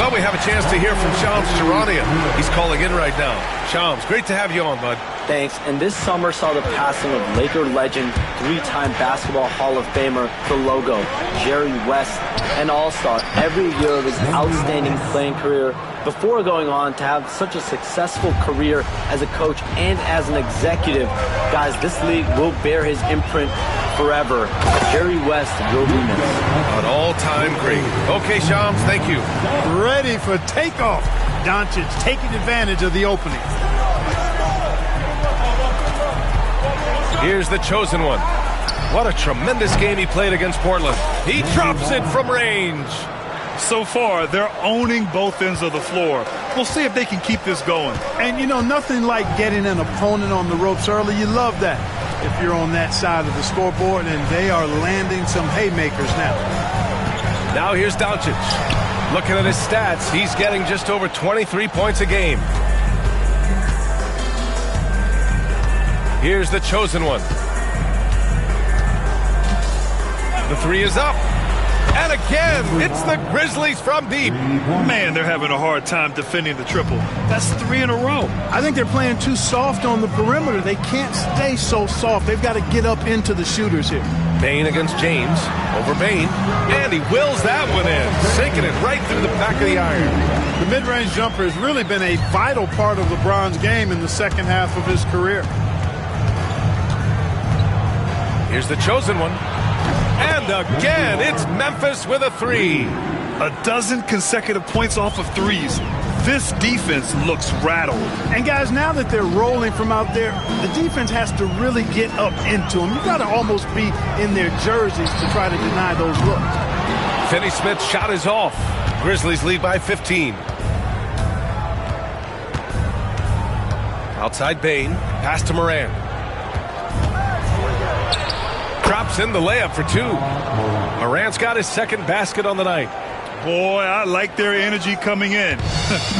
Well, we have a chance to hear from Shams Charania. He's calling in right now. Shams, great to have you on, bud. Thanks. And this summer saw the passing of Laker legend, three-time Basketball Hall of Famer, the logo, Jerry West, an all-star every year of his outstanding playing career before going on to have such a successful career as a coach and as an executive. Guys, this league will bear his imprint forever. Jerry West will be missed. An all-time great. Okay, Shams, thank you. Ready for takeoff. Doncic taking advantage of the opening. Here's the chosen one. What a tremendous game he played against Portland. He drops it from range. So far, they're owning both ends of the floor. We'll see if they can keep this going. And, you know, nothing like getting an opponent on the ropes early. You love that if you're on that side of the scoreboard, and they are landing some haymakers now. Now here's Doncic. Looking at his stats, he's getting just over 23 points a game. Here's the chosen one. The three is up. And again, it's the Grizzlies from deep. Man, they're having a hard time defending the triple. That's 3 in a row. I think they're playing too soft on the perimeter. They can't stay so soft. They've got to get up into the shooters here. Bane against James. Over Bane. And he wills that one in. Sinking it right through the back of the iron. The mid-range jumper has really been a vital part of LeBron's game in the second half of his career. Here's the chosen one. And again, it's Memphis with a three. A dozen consecutive points off of threes. This defense looks rattled. And guys, now that they're rolling from out there, the defense has to really get up into them. You've got to almost be in their jerseys to try to deny those looks. Finney-Smith's shot is off. Grizzlies lead by 15. Outside Bane, pass to Morant. Drops in the layup for two. Morant's got his second basket on the night. Boy, I like their energy coming in.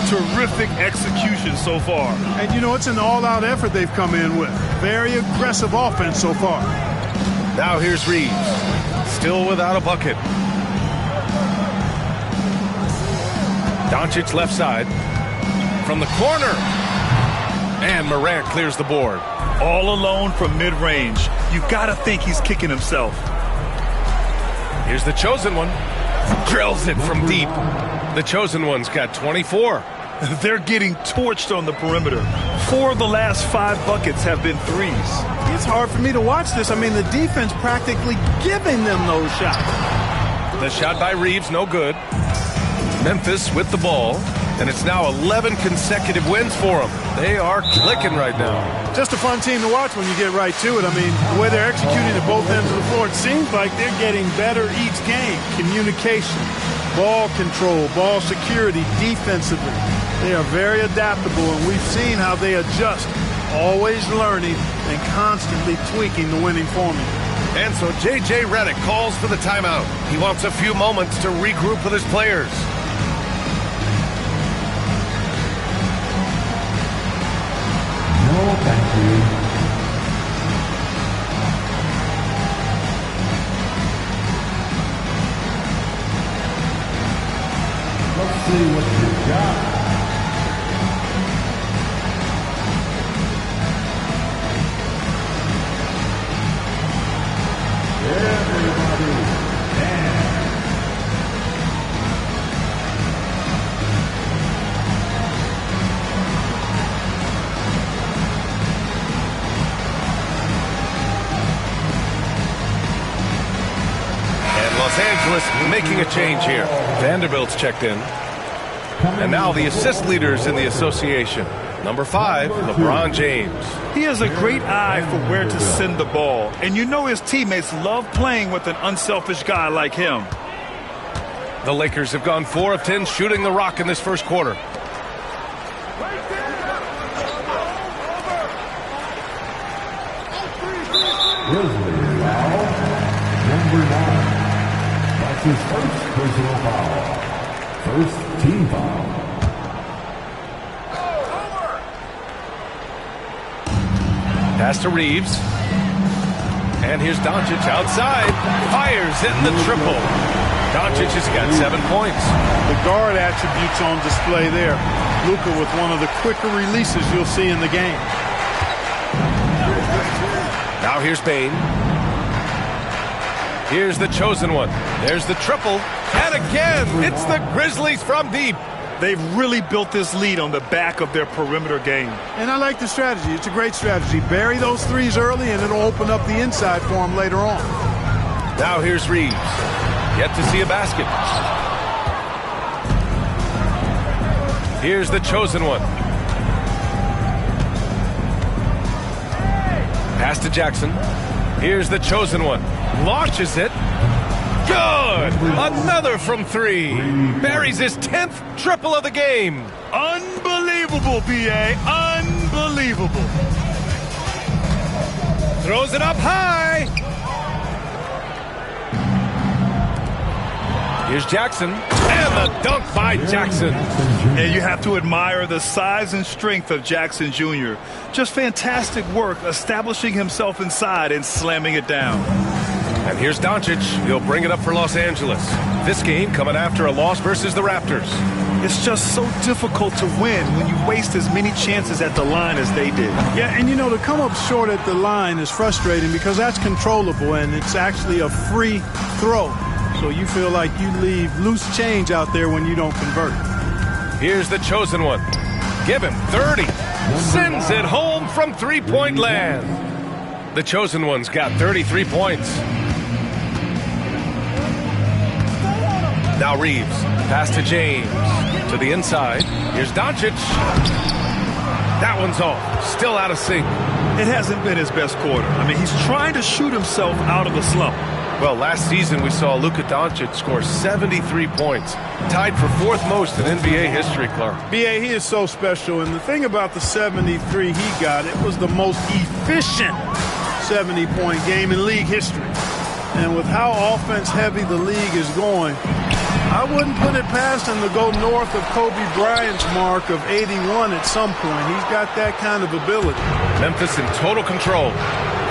Terrific execution so far. And, you know, it's an all-out effort they've come in with. Very aggressive offense so far. Now here's Reeves. Still without a bucket. Doncic left side. From the corner. And Morant clears the board. All alone from mid-range. You gotta think he's kicking himself. Here's the chosen one. Drills it from deep. The chosen one's got 24. They're getting torched on the perimeter. 4 of the last 5 buckets have been threes. It's hard for me to watch this. I mean, the defense practically giving them those shots. The shot by Reeves, no good. Memphis with the ball. And it's now 11 consecutive wins for them. They are clicking right now. Just a fun team to watch when you get right to it. I mean, the way they're executing at both ends of the floor, it seems like they're getting better each game. Communication, ball control, ball security, defensively. They are very adaptable, and we've seen how they adjust, always learning and constantly tweaking the winning formula. And so J.J. Redick calls for the timeout. He wants a few moments to regroup with his players. No, thank you. Let's see what you got. Everybody dance. Los Angeles making a change here. Vanderbilt's checked in. And now the assist leaders in the association. Number 5, LeBron James. He has a great eye for where to send the ball, and you know his teammates love playing with an unselfish guy like him. The Lakers have gone 4 of 10 shooting the rock in this first quarter. Grizzlies foul. Number 9. That's his first personal foul. First team foul. Pass to Reeves. And here's Doncic outside. Fires in the triple. Doncic has got 7 points. The guard attributes on display there. Luka with one of the quicker releases you'll see in the game. Now here's Bane. Here's the chosen one. There's the triple. And again, it's the Grizzlies from deep. They've really built this lead on the back of their perimeter game. And I like the strategy. It's a great strategy. Bury those threes early, and it'll open up the inside for them later on. Now here's Reeves. Yet to see a basket. Here's the chosen one. Pass to Jackson. Here's the chosen one. Launches it. Good! Another from 3. Buries his 10th triple of the game. Unbelievable, B.A. Unbelievable. Throws it up high. Here's Jackson. And the dunk by Jackson. And you have to admire the size and strength of Jackson Jr. Just fantastic work establishing himself inside and slamming it down. And here's Doncic. He'll bring it up for Los Angeles. This game coming after a loss versus the Raptors. It's just so difficult to win when you waste as many chances at the line as they did. Yeah, and you know, to come up short at the line is frustrating because that's controllable and it's actually a free throw. So you feel like you leave loose change out there when you don't convert. Here's the chosen one. Give him 30. Sends it home from three-point land. The chosen one's got 33 points. Now Reeves. Pass to James. To the inside. Here's Doncic. That one's off. Still out of sync. It hasn't been his best quarter. I mean, he's trying to shoot himself out of a slump. Well, last season we saw Luka Doncic score 73 points. Tied for 4th most in NBA history, Clark. B.A., he is so special. And the thing about the 73 he got, it was the most efficient 70-point game in league history. And with how offense-heavy the league is going, I wouldn't put it past him to go north of Kobe Bryant's mark of 81 at some point. He's got that kind of ability. Memphis in total control.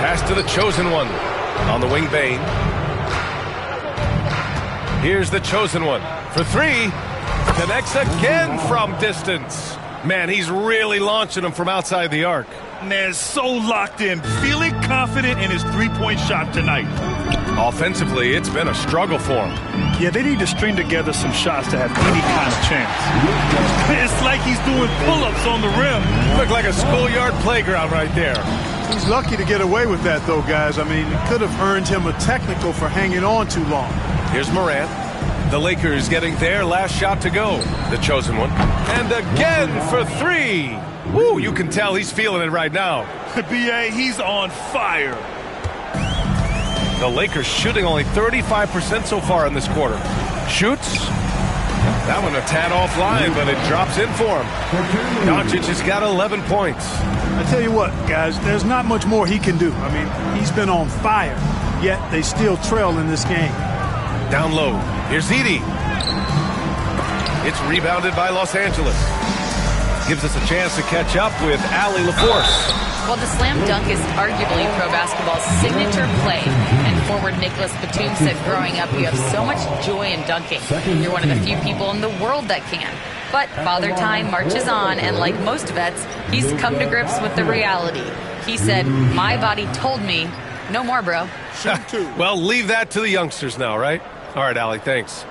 Pass to the chosen one. On the wing, Bane. Here's the chosen one. For 3. Connects again from distance. Man, he's really launching them from outside the arc. Man, so locked in. Feeling confident in his three-point shot tonight. Offensively, it's been a struggle for him. Yeah, they need to string together some shots to have any kind of chance. It's like he's doing pull-ups on the rim. Look like a schoolyard playground right there. He's lucky to get away with that, though, guys. I mean, it could have earned him a technical for hanging on too long. Here's Morant. The Lakers getting their last shot to go. The chosen one. And again for 3. Woo, you can tell he's feeling it right now. B.A., he's on fire. The Lakers shooting only 35% so far in this quarter. Shoots. That one a tad offline, but it drops in for him. Doncic has got 11 points. I tell you what, guys, there's not much more he can do. I mean, he's been on fire, yet they still trail in this game. Down low. Here's Edey. It's rebounded by Los Angeles. Gives us a chance to catch up with Allie LaForce. Well, the slam dunk is arguably pro basketball's signature play. And forward Nicholas Batum said growing up, you have so much joy in dunking. You're one of the few people in the world that can. But Father Time marches on, and like most vets, he's come to grips with the reality. He said, my body told me, no more, bro. Well, leave that to the youngsters now, right? All right, Allie, thanks.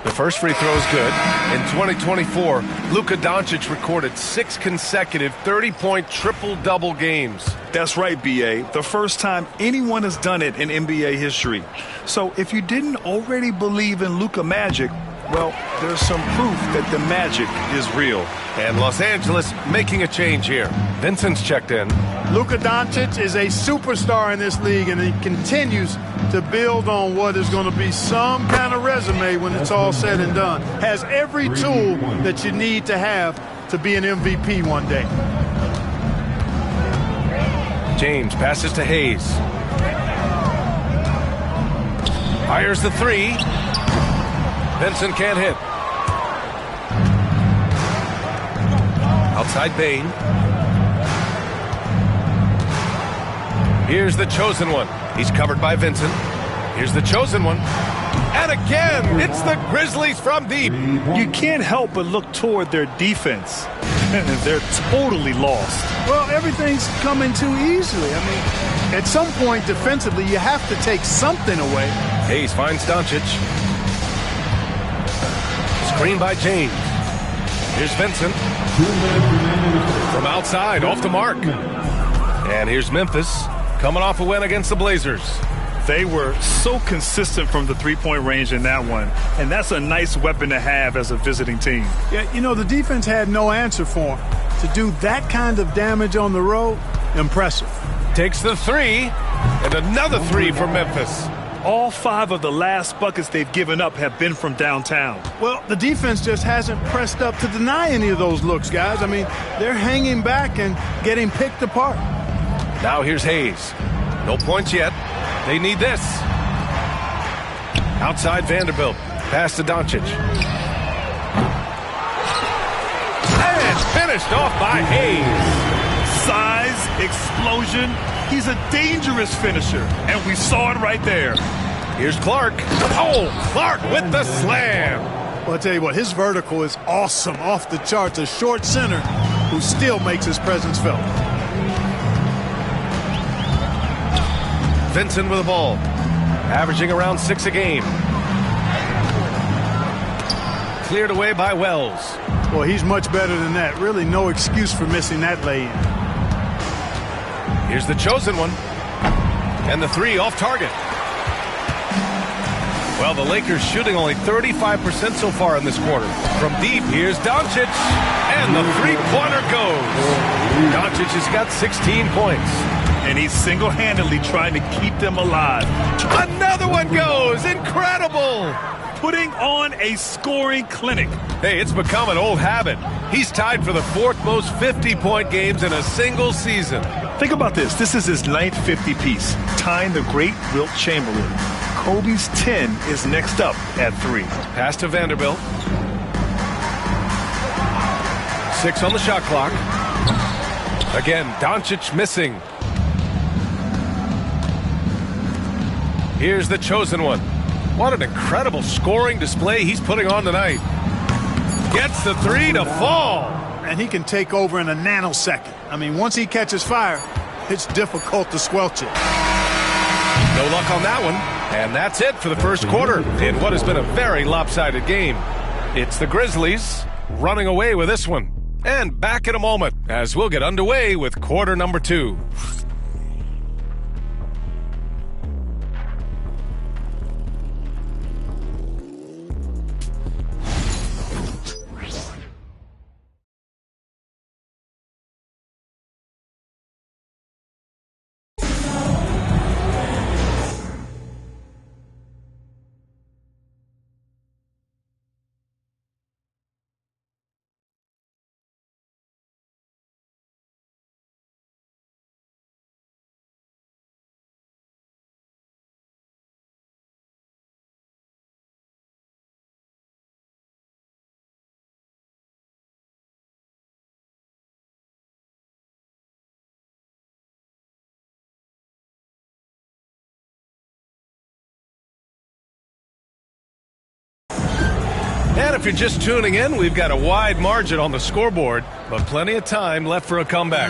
The First free throw is good. In 2024, Luka Doncic recorded 6 consecutive 30-point triple-double games. That's right, B.A. The first time anyone has done it in NBA history. So if you didn't already believe in Luka Magic, well, there's some proof that the magic is real. And Los Angeles making a change here. Vincent's checked in. Luka Doncic is a superstar in this league, and he continues to build on what is going to be some kind of resume when it's all said and done. Has every tool that you need to have to be an MVP one day. James passes to Hayes. Fires the three. Vincent can't hit. Outside Bane. Here's the chosen one. He's covered by Vincent. Here's the chosen one. And again, it's the Grizzlies from deep. You can't help but look toward their defense. They're totally lost. Well, everything's coming too easily. I mean, at some point defensively, you have to take something away. Hayes finds Doncic. Screen by James. Here's Vincent. From outside, off the mark. And here's Memphis, coming off a win against the Blazers. They were so consistent from the three-point range in that one, and that's a nice weapon to have as a visiting team. Yeah, you know, the defense had no answer for him. To do that kind of damage on the road, impressive. Takes the three, and another three for Memphis. All 5 of the last buckets they've given up have been from downtown. Well, the defense just hasn't pressed up to deny any of those looks, guys. I mean, they're hanging back and getting picked apart. Now here's Hayes. No points yet. They need this. Outside Vanderbilt. Pass to Doncic. And finished off by Hayes. Size, explosion. He's a dangerous finisher, and we saw it right there. Here's Clark. Oh, Clark with the slam. Well, I'll tell you what, his vertical is awesome, off the charts. A short center who still makes his presence felt. Vincent with the ball, averaging around 6 a game. Cleared away by Wells. Well, he's much better than that. Really no excuse for missing that lay-in. Here's the chosen one. And the three off target. Well, the Lakers shooting only 35% so far in this quarter. From deep, here's Doncic. And the three-pointer goes. Doncic has got 16 points. And he's single-handedly trying to keep them alive. Another one goes. Incredible. Putting on a scoring clinic. Hey, it's become an old habit. He's tied for the 4th most 50-point games in a single season. Think about this. This is his 9th 50-piece, tying the great Wilt Chamberlain. Kobe's 10 is next up at 3. Pass to Vanderbilt. 6 on the shot clock. Again, Doncic missing. Here's the chosen one. What an incredible scoring display he's putting on tonight. Gets the three to fall. And he can take over in a nanosecond. I mean, once he catches fire, it's difficult to squelch it. No luck on that one. And that's it for the first quarter in what has been a very lopsided game. It's the Grizzlies running away with this one. And back in a moment as we'll get underway with quarter number 2. And if you're just tuning in, we've got a wide margin on the scoreboard, but plenty of time left for a comeback.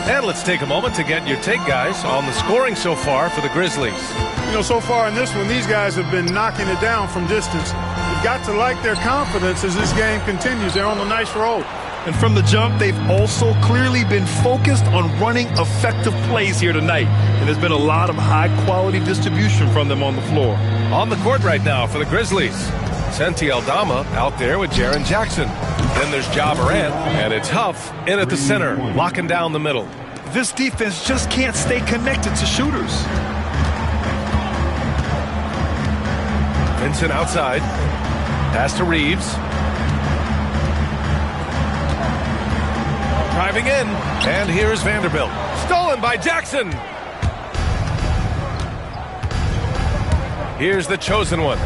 And let's take a moment to get your take, guys, on the scoring so far for the Grizzlies. You know, so far in this one, these guys have been knocking it down from distance. You've got to like their confidence as this game continues. They're on a nice roll. And from the jump, they've also clearly been focused on running effective plays here tonight. And there's been a lot of high-quality distribution from them on the floor. On the court right now for the Grizzlies, Santi Aldama out there with Jaren Jackson. Then there's Ja Morant, and it's Huff in at the center, locking down the middle. This defense just can't stay connected to shooters. Vincent outside. Pass to Reeves. Driving in, and here's Vanderbilt. Stolen by Jackson. Here's the chosen one.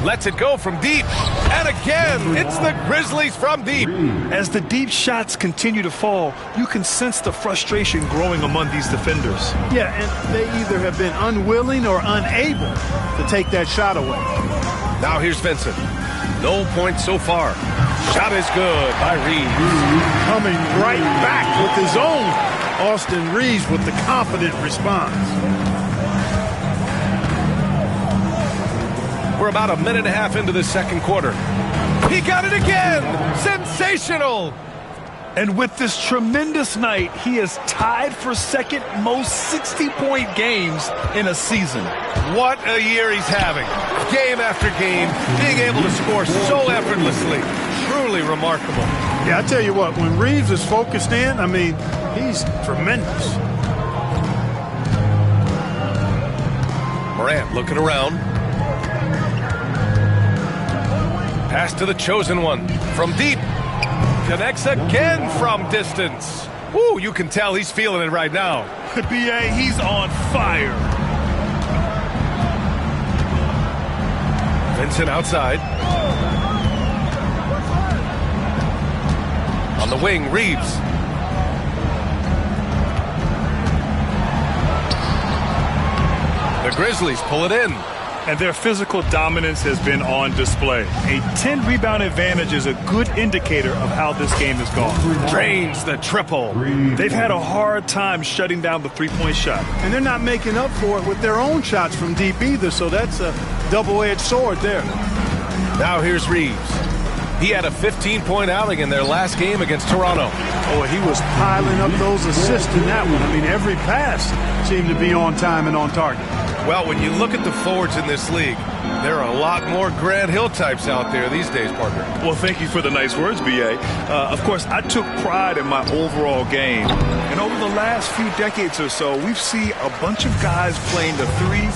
Lets it go from deep. And again, it's the Grizzlies from deep. As the deep shots continue to fall, you can sense the frustration growing among these defenders. Yeah, and they either have been unwilling or unable to take that shot away. Now here's Vincent. No points so far. Shot is good by Reeves. Coming right back with his own. Austin Reeves with the confident response. We're about a minute and a half into the second quarter. He got it again! Sensational! And with this tremendous night, he is tied for second most 60-point games in a season. What a year he's having. Game after game, being able to score so effortlessly. Truly remarkable. Yeah, I tell you what, when Reeves is focused in, I mean, he's tremendous. Morant looking around. Pass to the chosen one from deep. Connects again from distance. Woo, you can tell he's feeling it right now. B.A., he's on fire. Vincent outside. On the wing, Reeves. The Grizzlies pull it in. And their physical dominance has been on display. A 10-rebound advantage is a good indicator of how this game has gone. Drains the triple. They've had a hard time shutting down the three-point shot. And they're not making up for it with their own shots from deep either, so that's a double-edged sword there. Now here's Reeves. He had a 15-point outing in their last game against Toronto. Oh, he was piling up those assists in that one. I mean, every pass seemed to be on time and on target. Well, when you look at the forwards in this league, there are a lot more Grant Hill types out there these days, partner. Well, thank you for the nice words, B.A. Of course, I took pride in my overall game. And over the last few decades or so, we've seen a bunch of guys playing the 3,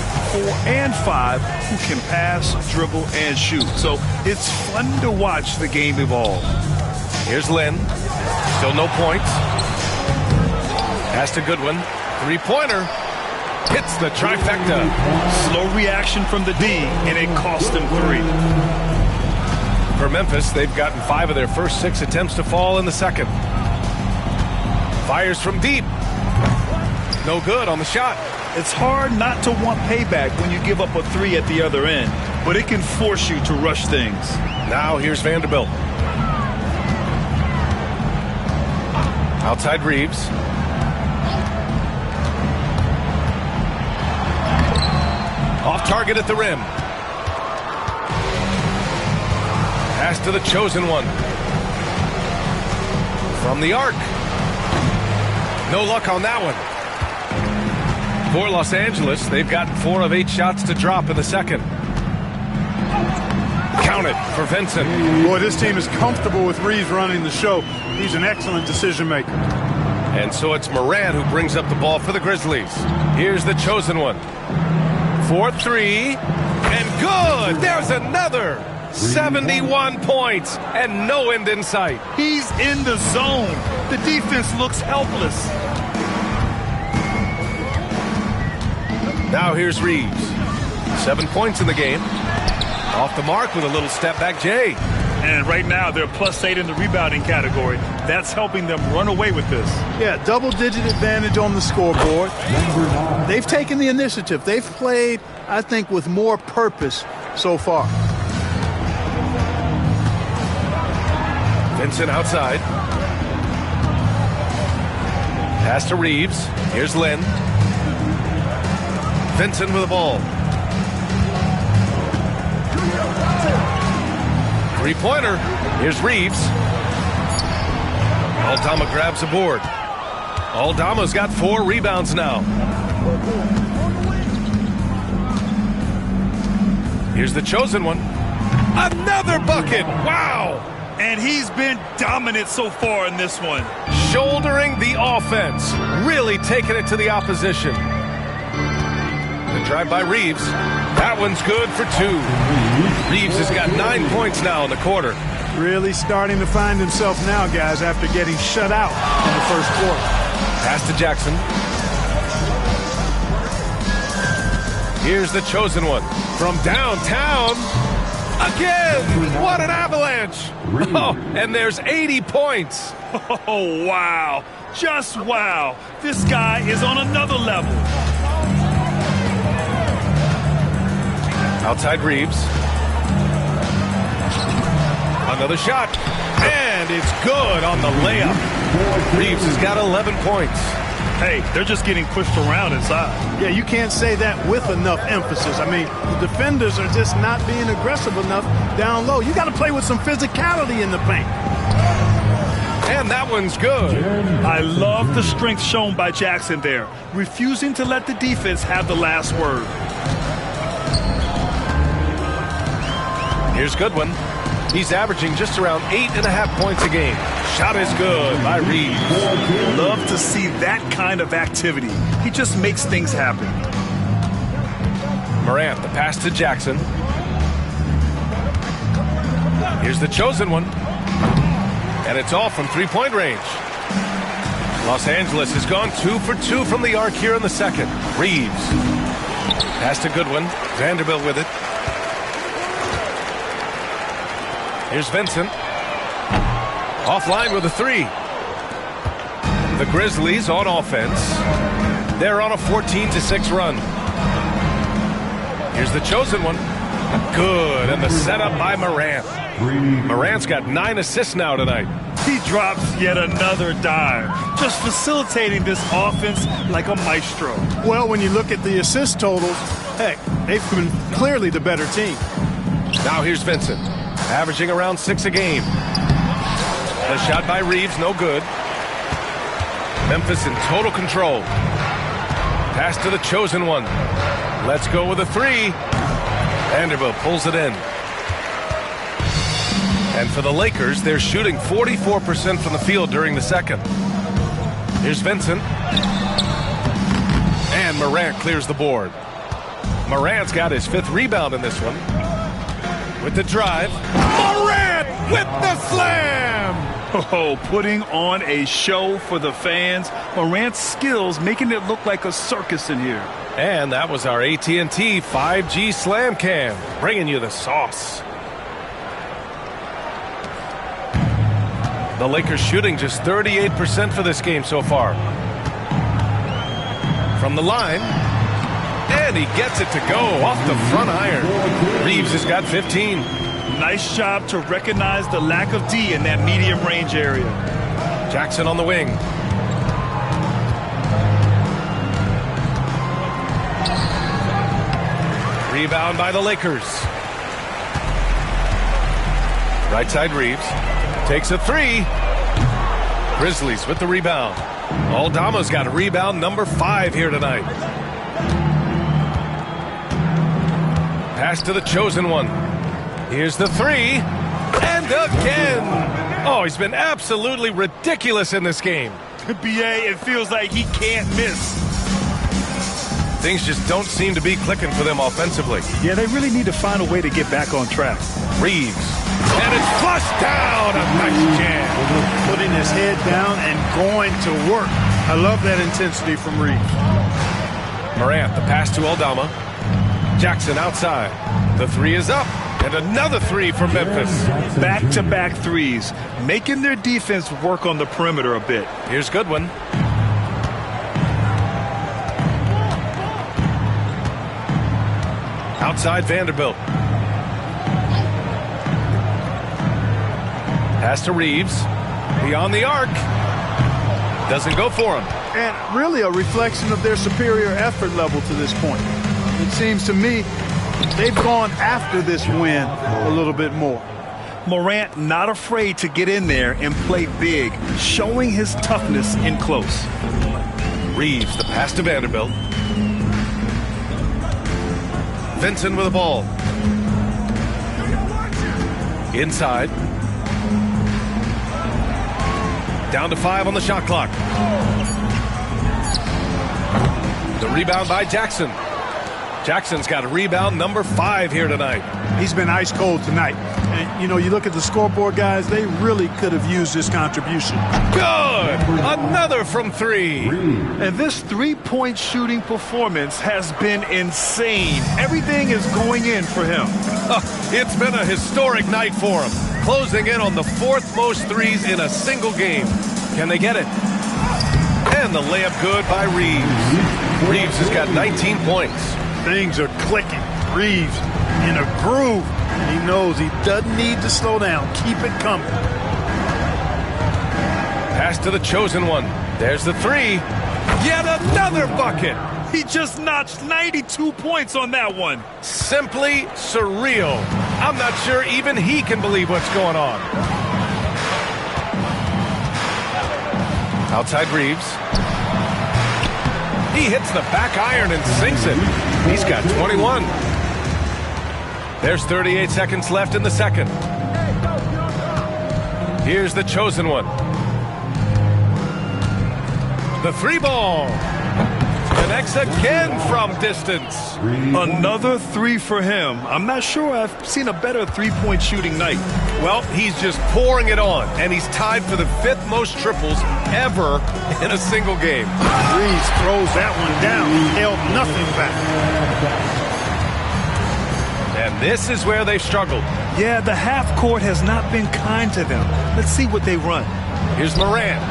4, and 5 who can pass, dribble, and shoot. So it's fun to watch the game evolve. Here's Lynn. Still no points. Pass to Goodwin. Three-pointer. Hits the trifecta. Slow reaction from the D, and it cost them 3. For Memphis, they've gotten 5 of their first 6 attempts to fall in the second. Fires from deep. No good on the shot. It's hard not to want payback when you give up a 3 at the other end, but it can force you to rush things. Now here's Vanderbilt. Outside Reeves. Off target at the rim. Pass to the chosen one. From the arc. No luck on that one. For Los Angeles, they've gotten 4 of 8 shots to drop in the second. Count it for Vincent. Boy, this team is comfortable with Reeves running the show. He's an excellent decision maker. And so it's Morant who brings up the ball for the Grizzlies. Here's the chosen one. 4-3, and good! There's another! 71 points, and no end in sight. He's in the zone. The defense looks helpless. Now here's Reeves. 7 points in the game. Off the mark with a little step back Jay. And right now, they're +8 in the rebounding category. That's helping them run away with this. Yeah, double-digit advantage on the scoreboard. They've taken the initiative. They've played, I think, with more purpose so far. Vincent outside. Pass to Reeves. Here's Lynn. Vincent with the ball. 3-pointer. Here's Reeves. Aldama grabs a board. Aldama's got 4 rebounds now. Here's the chosen one. Another bucket. Wow. And he's been dominant so far in this one. Shouldering the offense. Really taking it to the opposition. The drive by Reeves. That one's good for 2. Reeves has got 9 points now in the quarter. Really starting to find himself now, guys, after getting shut out in the first quarter. Pass to Jackson. Here's the chosen one from downtown. Again, what an avalanche. Oh, and there's 80 points. Oh, wow. Just wow. This guy is on another level. Outside Reeves. Another shot. And it's good on the layup. Reeves has got 11 points. Hey, they're just getting pushed around inside. Yeah, you can't say that with enough emphasis. I mean, the defenders are just not being aggressive enough down low. You got to play with some physicality in the paint. And that one's good. I love the strength shown by Jackson there, refusing to let the defense have the last word. Here's Goodwin. He's averaging just around 8.5 points a game. Shot is good by Reeves. Love to see that kind of activity. He just makes things happen. Morant, the pass to Jackson. Here's the chosen one. And it's all from 3-point range. Los Angeles has gone 2 for 2 from the arc here in the second. Reeves. Pass to Goodwin. Vanderbilt with it. Here's Vincent. Offline with a 3. The Grizzlies on offense. They're on a 14-6 run. Here's the chosen one. Good, and the setup by Morant. Morant's got 9 assists now tonight. He drops yet another dime, just facilitating this offense like a maestro. Well, when you look at the assist totals, heck, they've been clearly the better team. Now here's Vincent, averaging around 6 a game. The shot by Reeves, no good. Memphis in total control. Pass to the chosen one. Let's go with a 3. Vanderbilt pulls it in. And for the Lakers, they're shooting 44% from the field during the second. Here's Vincent. And Morant clears the board. Morant's got his 5th rebound in this one. With the drive. Morant with the slam! Oh, putting on a show for the fans. Morant's skills making it look like a circus in here. And that was our AT&T 5G Slam Cam, bringing you the sauce. The Lakers shooting just 38% for this game so far. From the line. And he gets it to go off the front iron. Reeves has got 15. Nice job to recognize the lack of D in that medium range area. Jackson on the wing. Rebound by the Lakers. Right side Reeves. Takes a 3. Grizzlies with the rebound. Aldama's got a rebound number 5 here tonight. Pass to the chosen one. Here's the 3. And again. Oh, he's been absolutely ridiculous in this game. BA, it feels like he can't miss. Things just don't seem to be clicking for them offensively. Yeah, they really need to find a way to get back on track. Reeves. And it's flushed down. A nice jam. Putting his head down and going to work. I love that intensity from Reeves. Morant, the pass to Aldama. Jackson outside. The 3 is up. And another 3 from Memphis. Back-to-back threes, making their defense work on the perimeter a bit. Here's Goodwin. Outside Vanderbilt. Pass to Reeves. Beyond the arc. Doesn't go for him. And really a reflection of their superior effort level to this point. It seems to me they've gone after this win a little bit more. Morant not afraid to get in there and play big, showing his toughness in close. Reeves, the pass to Vanderbilt. Vinson with the ball. Inside. Down to 5 on the shot clock. The rebound by Jackson. Jackson's got a rebound number 5 here tonight. He's been ice cold tonight. And, you know, you look at the scoreboard, guys, they really could have used this contribution. Good! Another from 3. And this three-point shooting performance has been insane. Everything is going in for him. It's been a historic night for him. Closing in on the 4th most threes in a single game. Can they get it? And the layup good by Reeves. Reeves has got 19 points. Things are clicking. Reeves in a groove. And he knows he doesn't need to slow down. Keep it coming. Pass to the chosen one. There's the 3. Yet another bucket. He just notched 92 points on that one. Simply surreal. I'm not sure even he can believe what's going on. Outside Reeves. He hits the back iron and sinks it. He's got 21. There's 38 seconds left in the second. Here's the chosen one. The 3 ball. Connects again from distance. Another 3 for him. I'm not sure I've seen a better three-point shooting night. Well, he's just pouring it on, and he's tied for the 5th most triples ever in a single game. Reeves throws that one down. He held nothing back. And this is where they've struggled. Yeah, the half court has not been kind to them. Let's see what they run. Here's Morant.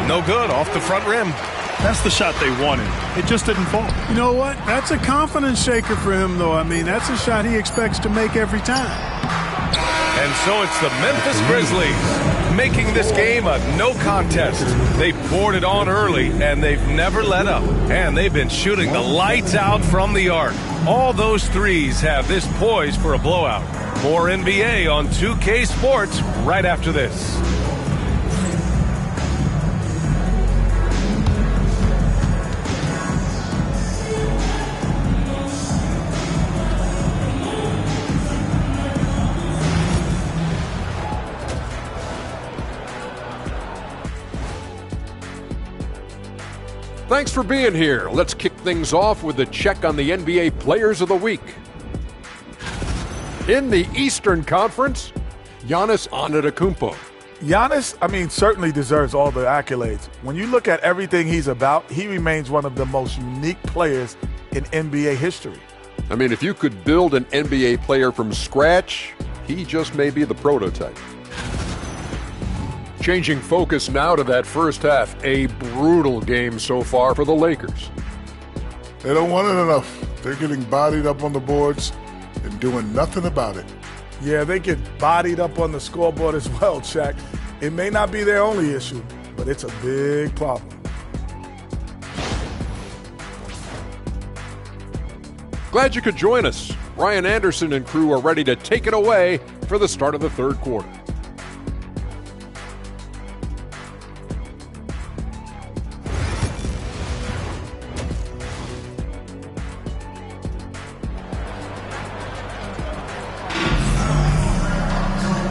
No good, off the front rim. That's the shot they wanted. It just didn't fall. You know what? That's a confidence shaker for him, though. I mean, that's a shot he expects to make every time. And so it's the Memphis Grizzlies making this game a no contest. They poured it on early, and they've never let up. And they've been shooting the lights out from the arc. All those threes have this poised for a blowout. More NBA on 2K Sports right after this. Thanks for being here. Let's kick things off with a check on the NBA Players of the Week. In the Eastern Conference, Giannis Antetokounmpo. Giannis, certainly deserves all the accolades. When you look at everything he's about, he remains one of the most unique players in NBA history. If you could build an NBA player from scratch, he just may be the prototype. Changing focus now to that first half. A brutal game so far for the Lakers. They don't want it enough. They're getting bodied up on the boards and doing nothing about it. Yeah, they get bodied up on the scoreboard as well, Shaq. It may not be their only issue, but it's a big problem. Glad you could join us. Ryan Anderson and crew are ready to take it away for the start of the third quarter.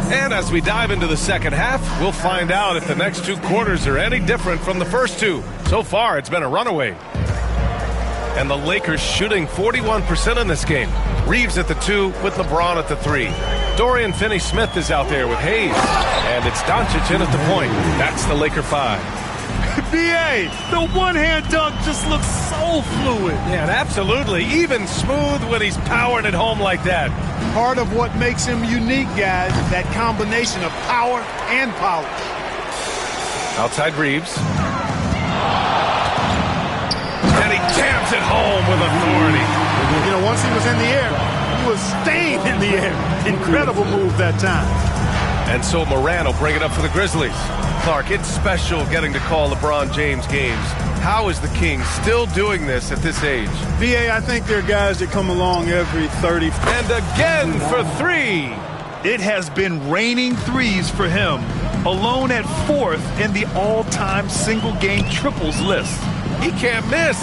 And as we dive into the second half, we'll find out if the next 2 quarters are any different from the first 2. So far, it's been a runaway. And the Lakers shooting 41% in this game. Reeves at the 2 with LeBron at the 3. Dorian Finney-Smith is out there with Hayes. And it's Doncic in at the point. That's the Laker 5. B.A., the one-hand dunk just looks so fluid. Yeah, absolutely. Even smooth when he's powering it home like that. Part of what makes him unique, guys, that combination of power and polish. Outside Reeves. And he jams it home with authority. Once he was in the air, he was staying in the air. Incredible move that time. And so Morant will bring it up for the Grizzlies. Clark, it's special getting to call LeBron James games. How is the King still doing this at this age? VA, I think there are guys that come along every 30. And again for three. It has been raining threes for him, alone at 4th in the all-time single-game triples list. He can't miss.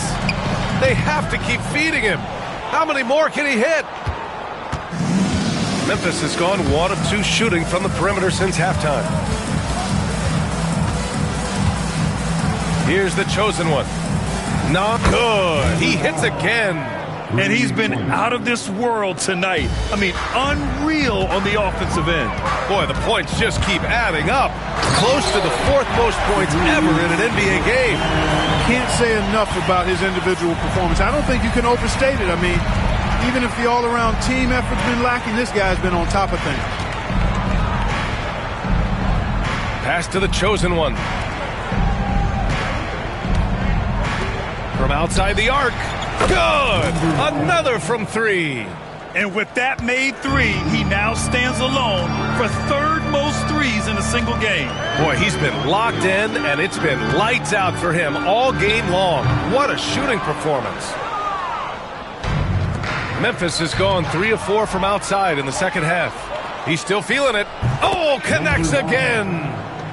They have to keep feeding him. How many more can he hit? Memphis has gone 1 of 2 shooting from the perimeter since halftime. Here's the chosen one. Not good. He hits again. And he's been out of this world tonight. I mean, unreal on the offensive end. Boy, the points just keep adding up. Close to the 4th most points ever in an NBA game. Can't say enough about his individual performance. I don't think you can overstate it. I mean, even if the all-around team effort's been lacking, this guy's been on top of things. Pass to the chosen one. From outside the arc. Good! Another from 3. And with that made 3, he now stands alone for 3rd most threes in a single game. Boy, he's been locked in, and it's been lights out for him all game long. What a shooting performance. Memphis has gone 3 of 4 from outside in the second half. He's still feeling it. Oh, connects again.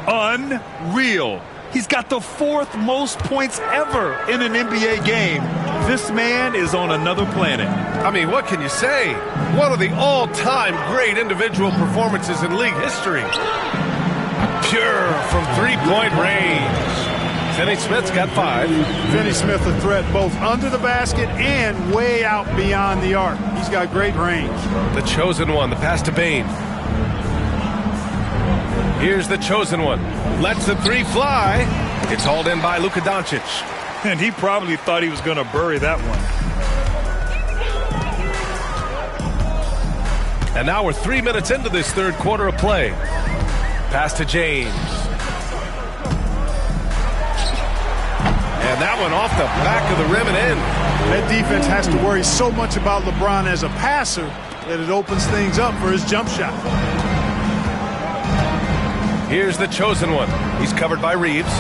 Unreal. He's got the 4th most points ever in an NBA game. This man is on another planet. I mean, what can you say? One of the all-time great individual performances in league history. Pure from 3-point range. Finney Smith's got 5. Finney Smith a threat both under the basket and way out beyond the arc. He's got great range. The chosen one, the pass to Bane. Here's the chosen one. Lets the 3 fly. It's hauled in by Luka Doncic. And he probably thought he was going to bury that one. And now we're 3 minutes into this third quarter of play. Pass to James. And that one off the back of the rim and in. That defense has to worry so much about LeBron as a passer that it opens things up for his jump shot. Here's the chosen one. He's covered by Reeves.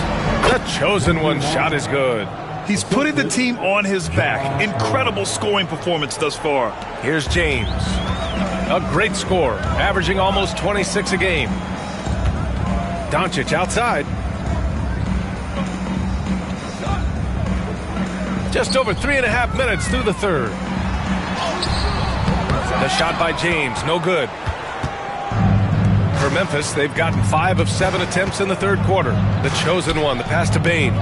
The chosen one shot is good. He's putting the team on his back. Incredible scoring performance thus far. Here's James. A great score, averaging almost 26 a game. Doncic outside. Just over 3.5 minutes through the third. The shot by James, no good. For Memphis, they've gotten 5 of 7 attempts in the third quarter. The chosen one, the pass to Bane.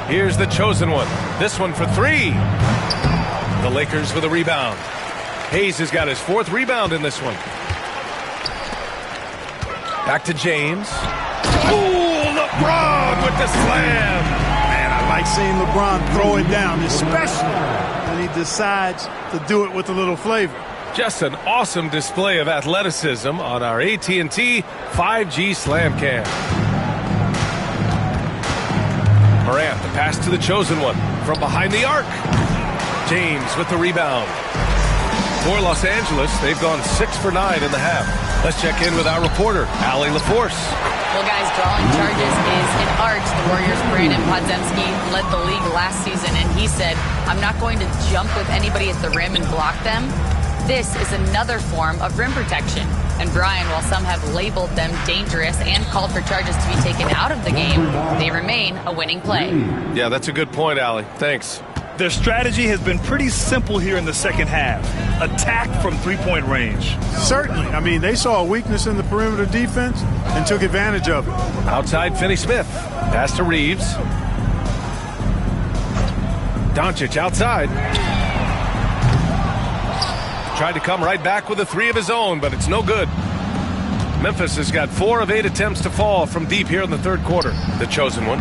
Here's the chosen one. This one for 3. The Lakers with a rebound. Hayes has got his 4th rebound in this one. Back to James. Ooh, LeBron with the slam. Man, I like seeing LeBron throw it down, especially when he decides to do it with a little flavor. Just an awesome display of athleticism on our AT&T 5G Slam Cam. Morant, the pass to the chosen one from behind the arc. James with the rebound. For Los Angeles, they've gone 6 for 9 in the half. Let's check in with our reporter, Allie LaForce. Well, guys, drawing charges is an art. The Warriors' Brandon Podziemski led the league last season, and he said, I'm not going to jump with anybody at the rim and block them. This is another form of rim protection. And Brian, while some have labeled them dangerous and called for charges to be taken out of the game, they remain a winning play. Yeah, that's a good point, Allie. Thanks. Their strategy has been pretty simple here in the second half. Attack from 3-point range. Certainly. I mean, they saw a weakness in the perimeter defense and took advantage of it. Outside Finney Smith. Pass to Reeves. Doncic outside. Tried to come right back with a 3 of his own, but it's no good. Memphis has got 4 of 8 attempts to fall from deep here in the third quarter. The chosen one.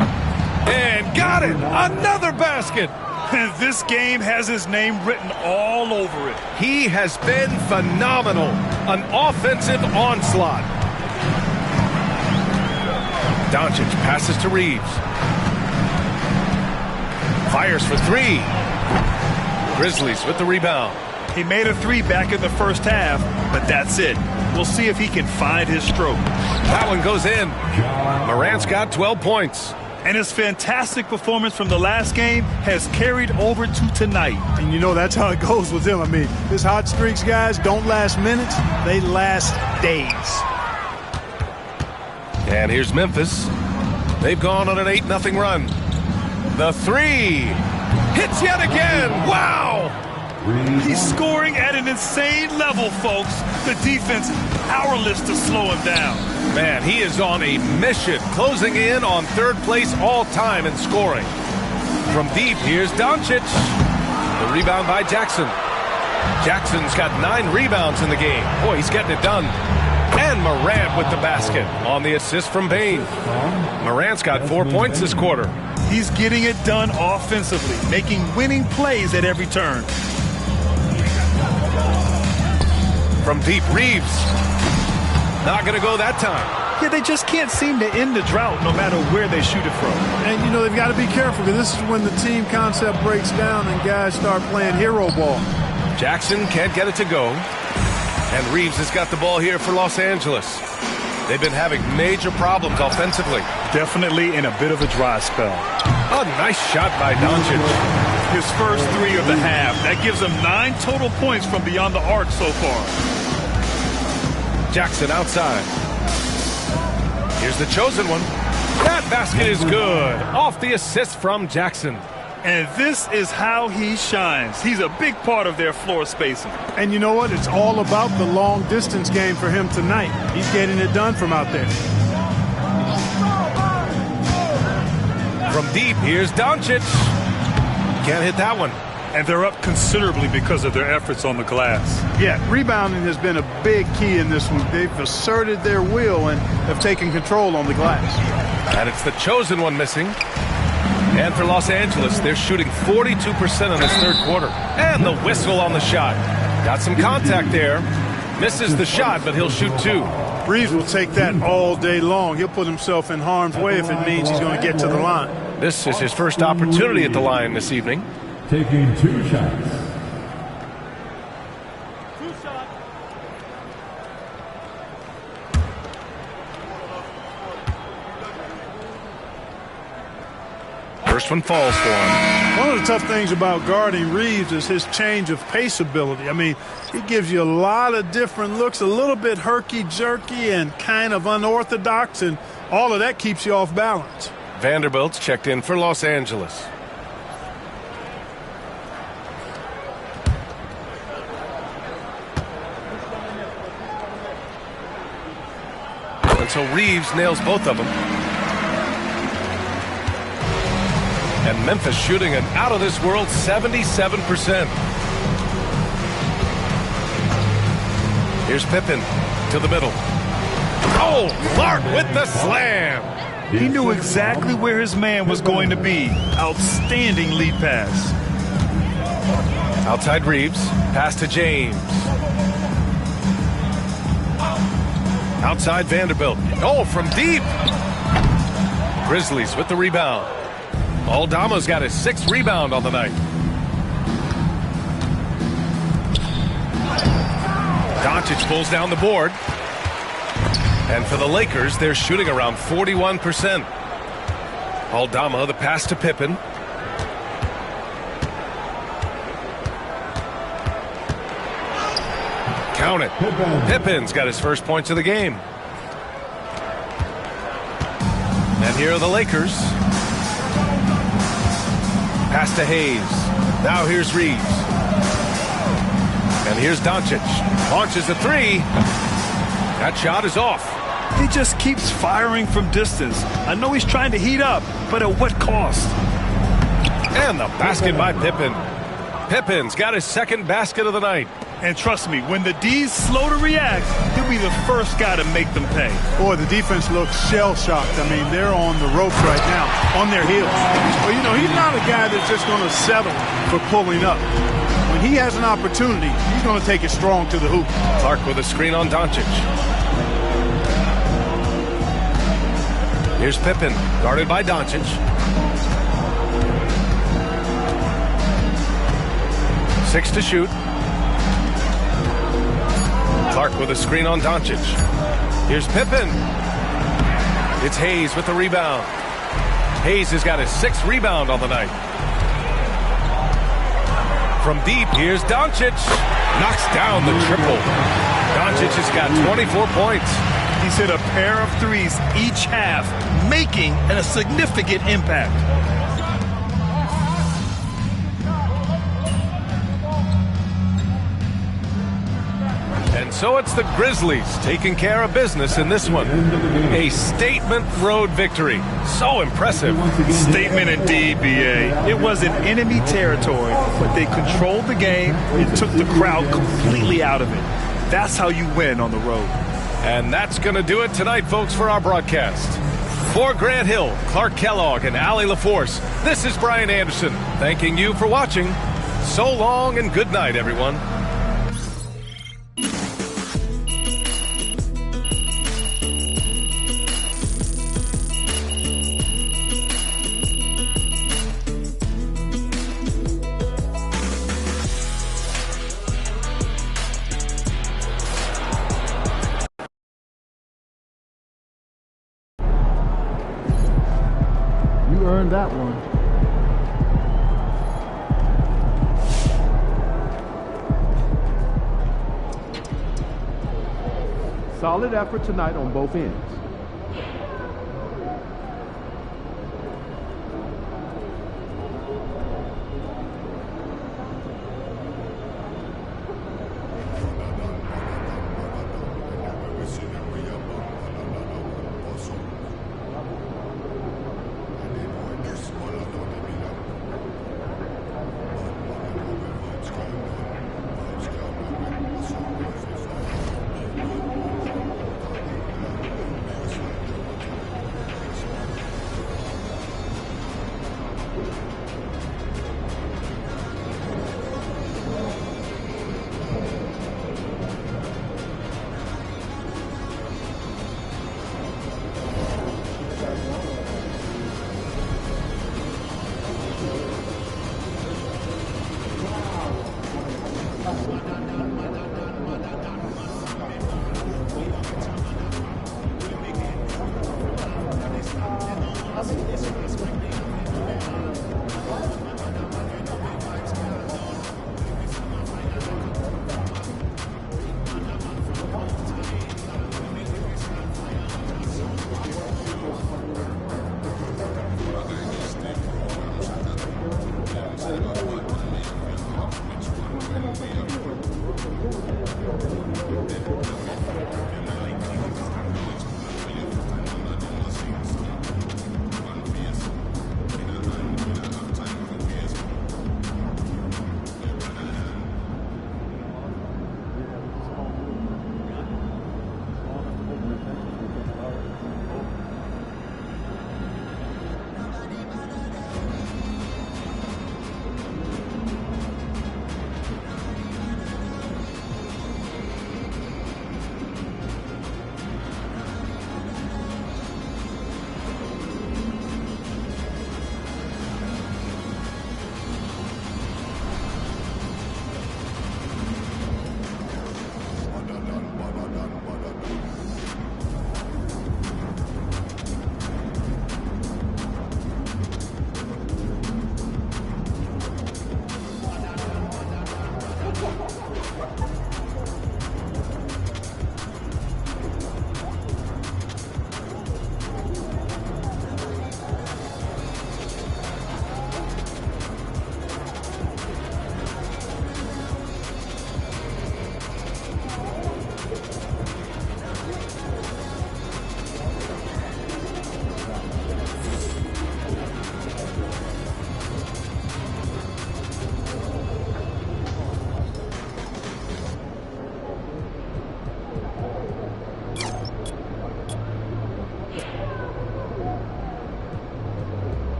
And got it! Another basket! And this game has his name written all over it. He has been phenomenal. An offensive onslaught. Doncic passes to Reeves. Fires for 3. Grizzlies with the rebound. He made a 3 back in the first half, but that's it. We'll see if he can find his stroke. That one goes in. Morant's got 12 points. And his fantastic performance from the last game has carried over to tonight. And you know, that's how it goes with him. I mean, his hot streaks, guys, don't last minutes. They last days. And here's Memphis. They've gone on an 8-0 run. The 3 hits yet again. Wow! He's scoring at an insane level, folks. The defense powerless to slow him down. Man, he is on a mission, closing in on third place all time in scoring. From deep, here's Doncic. The rebound by Jackson. Jackson's got 9 rebounds in the game. Boy, he's getting it done. And Morant with the basket on the assist from Bane. Morant's got 4 points this quarter. He's getting it done offensively, making winning plays at every turn. From deep, Reeves. Not going to go that time. Yeah, they just can't seem to end the drought no matter where they shoot it from. And, you know, they've got to be careful because this is when the team concept breaks down and guys start playing hero ball. Jackson can't get it to go. And Reeves has got the ball here for Los Angeles. They've been having major problems offensively. Definitely in a bit of a dry spell. A nice shot by Doncic. His first 3 of the half. That gives him 9 total points from beyond the arc so far. Jackson outside. Here's the chosen one. That basket is good. Off the assist from Jackson. And this is how he shines. He's a big part of their floor spacing. And you know what? It's all about the long distance game for him tonight. He's getting it done from out there. From deep, here's Doncic. Can't hit that one. And they're up considerably because of their efforts on the glass. Yeah, rebounding has been a big key in this one. They've asserted their will and have taken control on the glass. And it's the chosen one missing. And for Los Angeles, they're shooting 42% in this third quarter. And the whistle on the shot. Got some contact there. Misses the shot, but he'll shoot 2. Reeves will take that all day long. He'll put himself in harm's way if it means he's going to get to the line. This is his first opportunity at the line this evening. Taking 2 shots. First one falls for him. One of the tough things about guarding Reeves is his change of pace ability. I mean, he gives you a lot of different looks, a little bit herky-jerky and kind of unorthodox, and all of that keeps you off balance. Vanderbilt's checked in for Los Angeles. And so Reeves nails both of them. And Memphis shooting an out-of-this-world 77%. Here's Pippen to the middle. Oh, Clark with the slam. He knew exactly where his man was going to be. Outstanding lead pass. Outside Reeves. Pass to James. Outside Vanderbilt. Oh, from deep. Grizzlies with the rebound. Aldama's got his 6th rebound on the night. Doncic pulls down the board. And for the Lakers, they're shooting around 41%. Aldama, the pass to Pippen. Count it. Pippen's got his first points of the game. And here are the Lakers. Pass to Hayes. Now here's Reeves. And here's Doncic. Launches a 3. That shot is off. He just keeps firing from distance. I know he's trying to heat up, but at what cost? And the basket by Pippen. Pippen's got his 2nd basket of the night. And trust me, when the D's slow to react, he'll be the first guy to make them pay. Boy, the defense looks shell-shocked. I mean, they're on the ropes right now, on their heels. Well, you know, he's not a guy that's just going to settle for pulling up. When he has an opportunity, he's going to take it strong to the hoop. Clark with a screen on Doncic. Here's Pippen, guarded by Doncic. 6 to shoot. Clark with a screen on Doncic. Here's Pippen. It's Hayes with the rebound. Hayes has got his 6th rebound on the night. From deep, here's Doncic. Knocks down the triple. Doncic has got 24 points. He's hit a pair of threes each half, making a significant impact. And so it's the Grizzlies taking care of business in this one. A statement road victory. So impressive. Statement indeed, B.A. It was in enemy territory, but they controlled the game and took the crowd completely out of it. That's how you win on the road. And that's going to do it tonight, folks, for our broadcast. For Grant Hill, Clark Kellogg, and Allie LaForce, this is Brian Anderson, thanking you for watching. So long and good night, everyone. You earned that one. Solid effort tonight on both ends.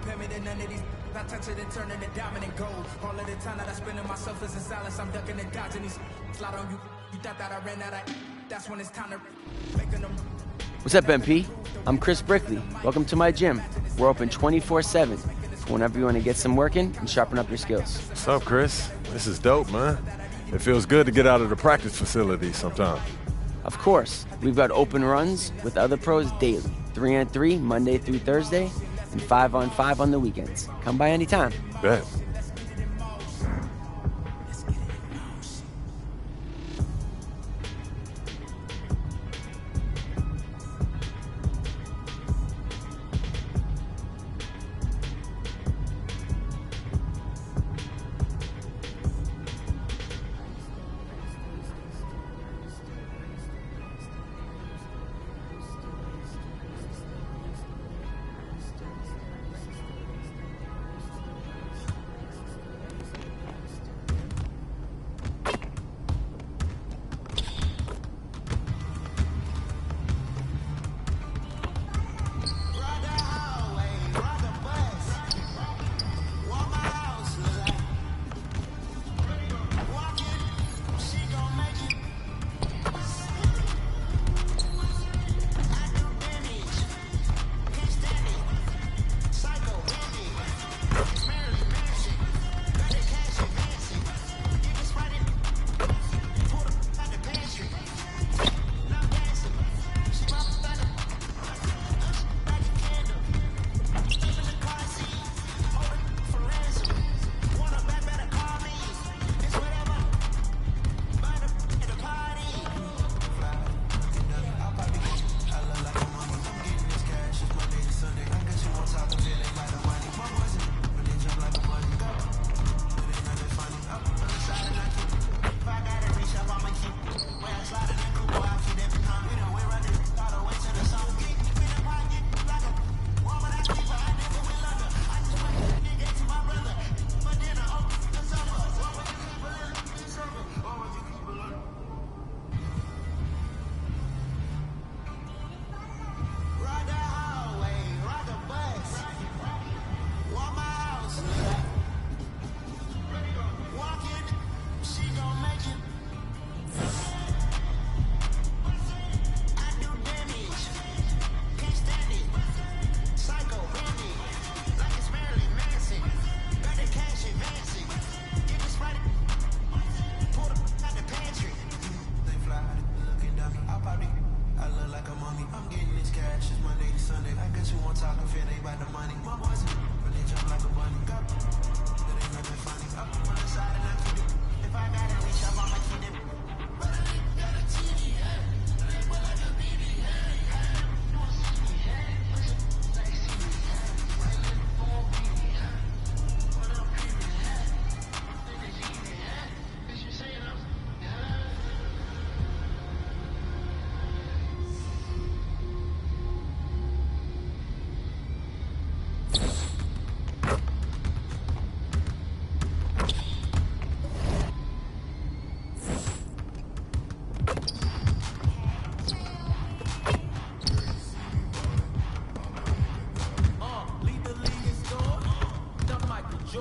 compare me to none of these. I touch it and turn it to diamond and gold. All of the time that I spend in myself is in silence. I'm ducking and dodging these. Slide on you. You thought that I ran out of. That's when it's time to making them. What's up, MP? I'm Chris Brickley. Welcome to my gym. We're open 24/7 for whenever you want to get some work in and sharpen up your skills. What's up, Chris? This is dope, man. It feels good to get out of the practice facility sometime. Of course, we've got open runs with other pros daily, 3-on-3 Monday through Thursday, and 5-on-5 on the weekends. Come by anytime. Bet.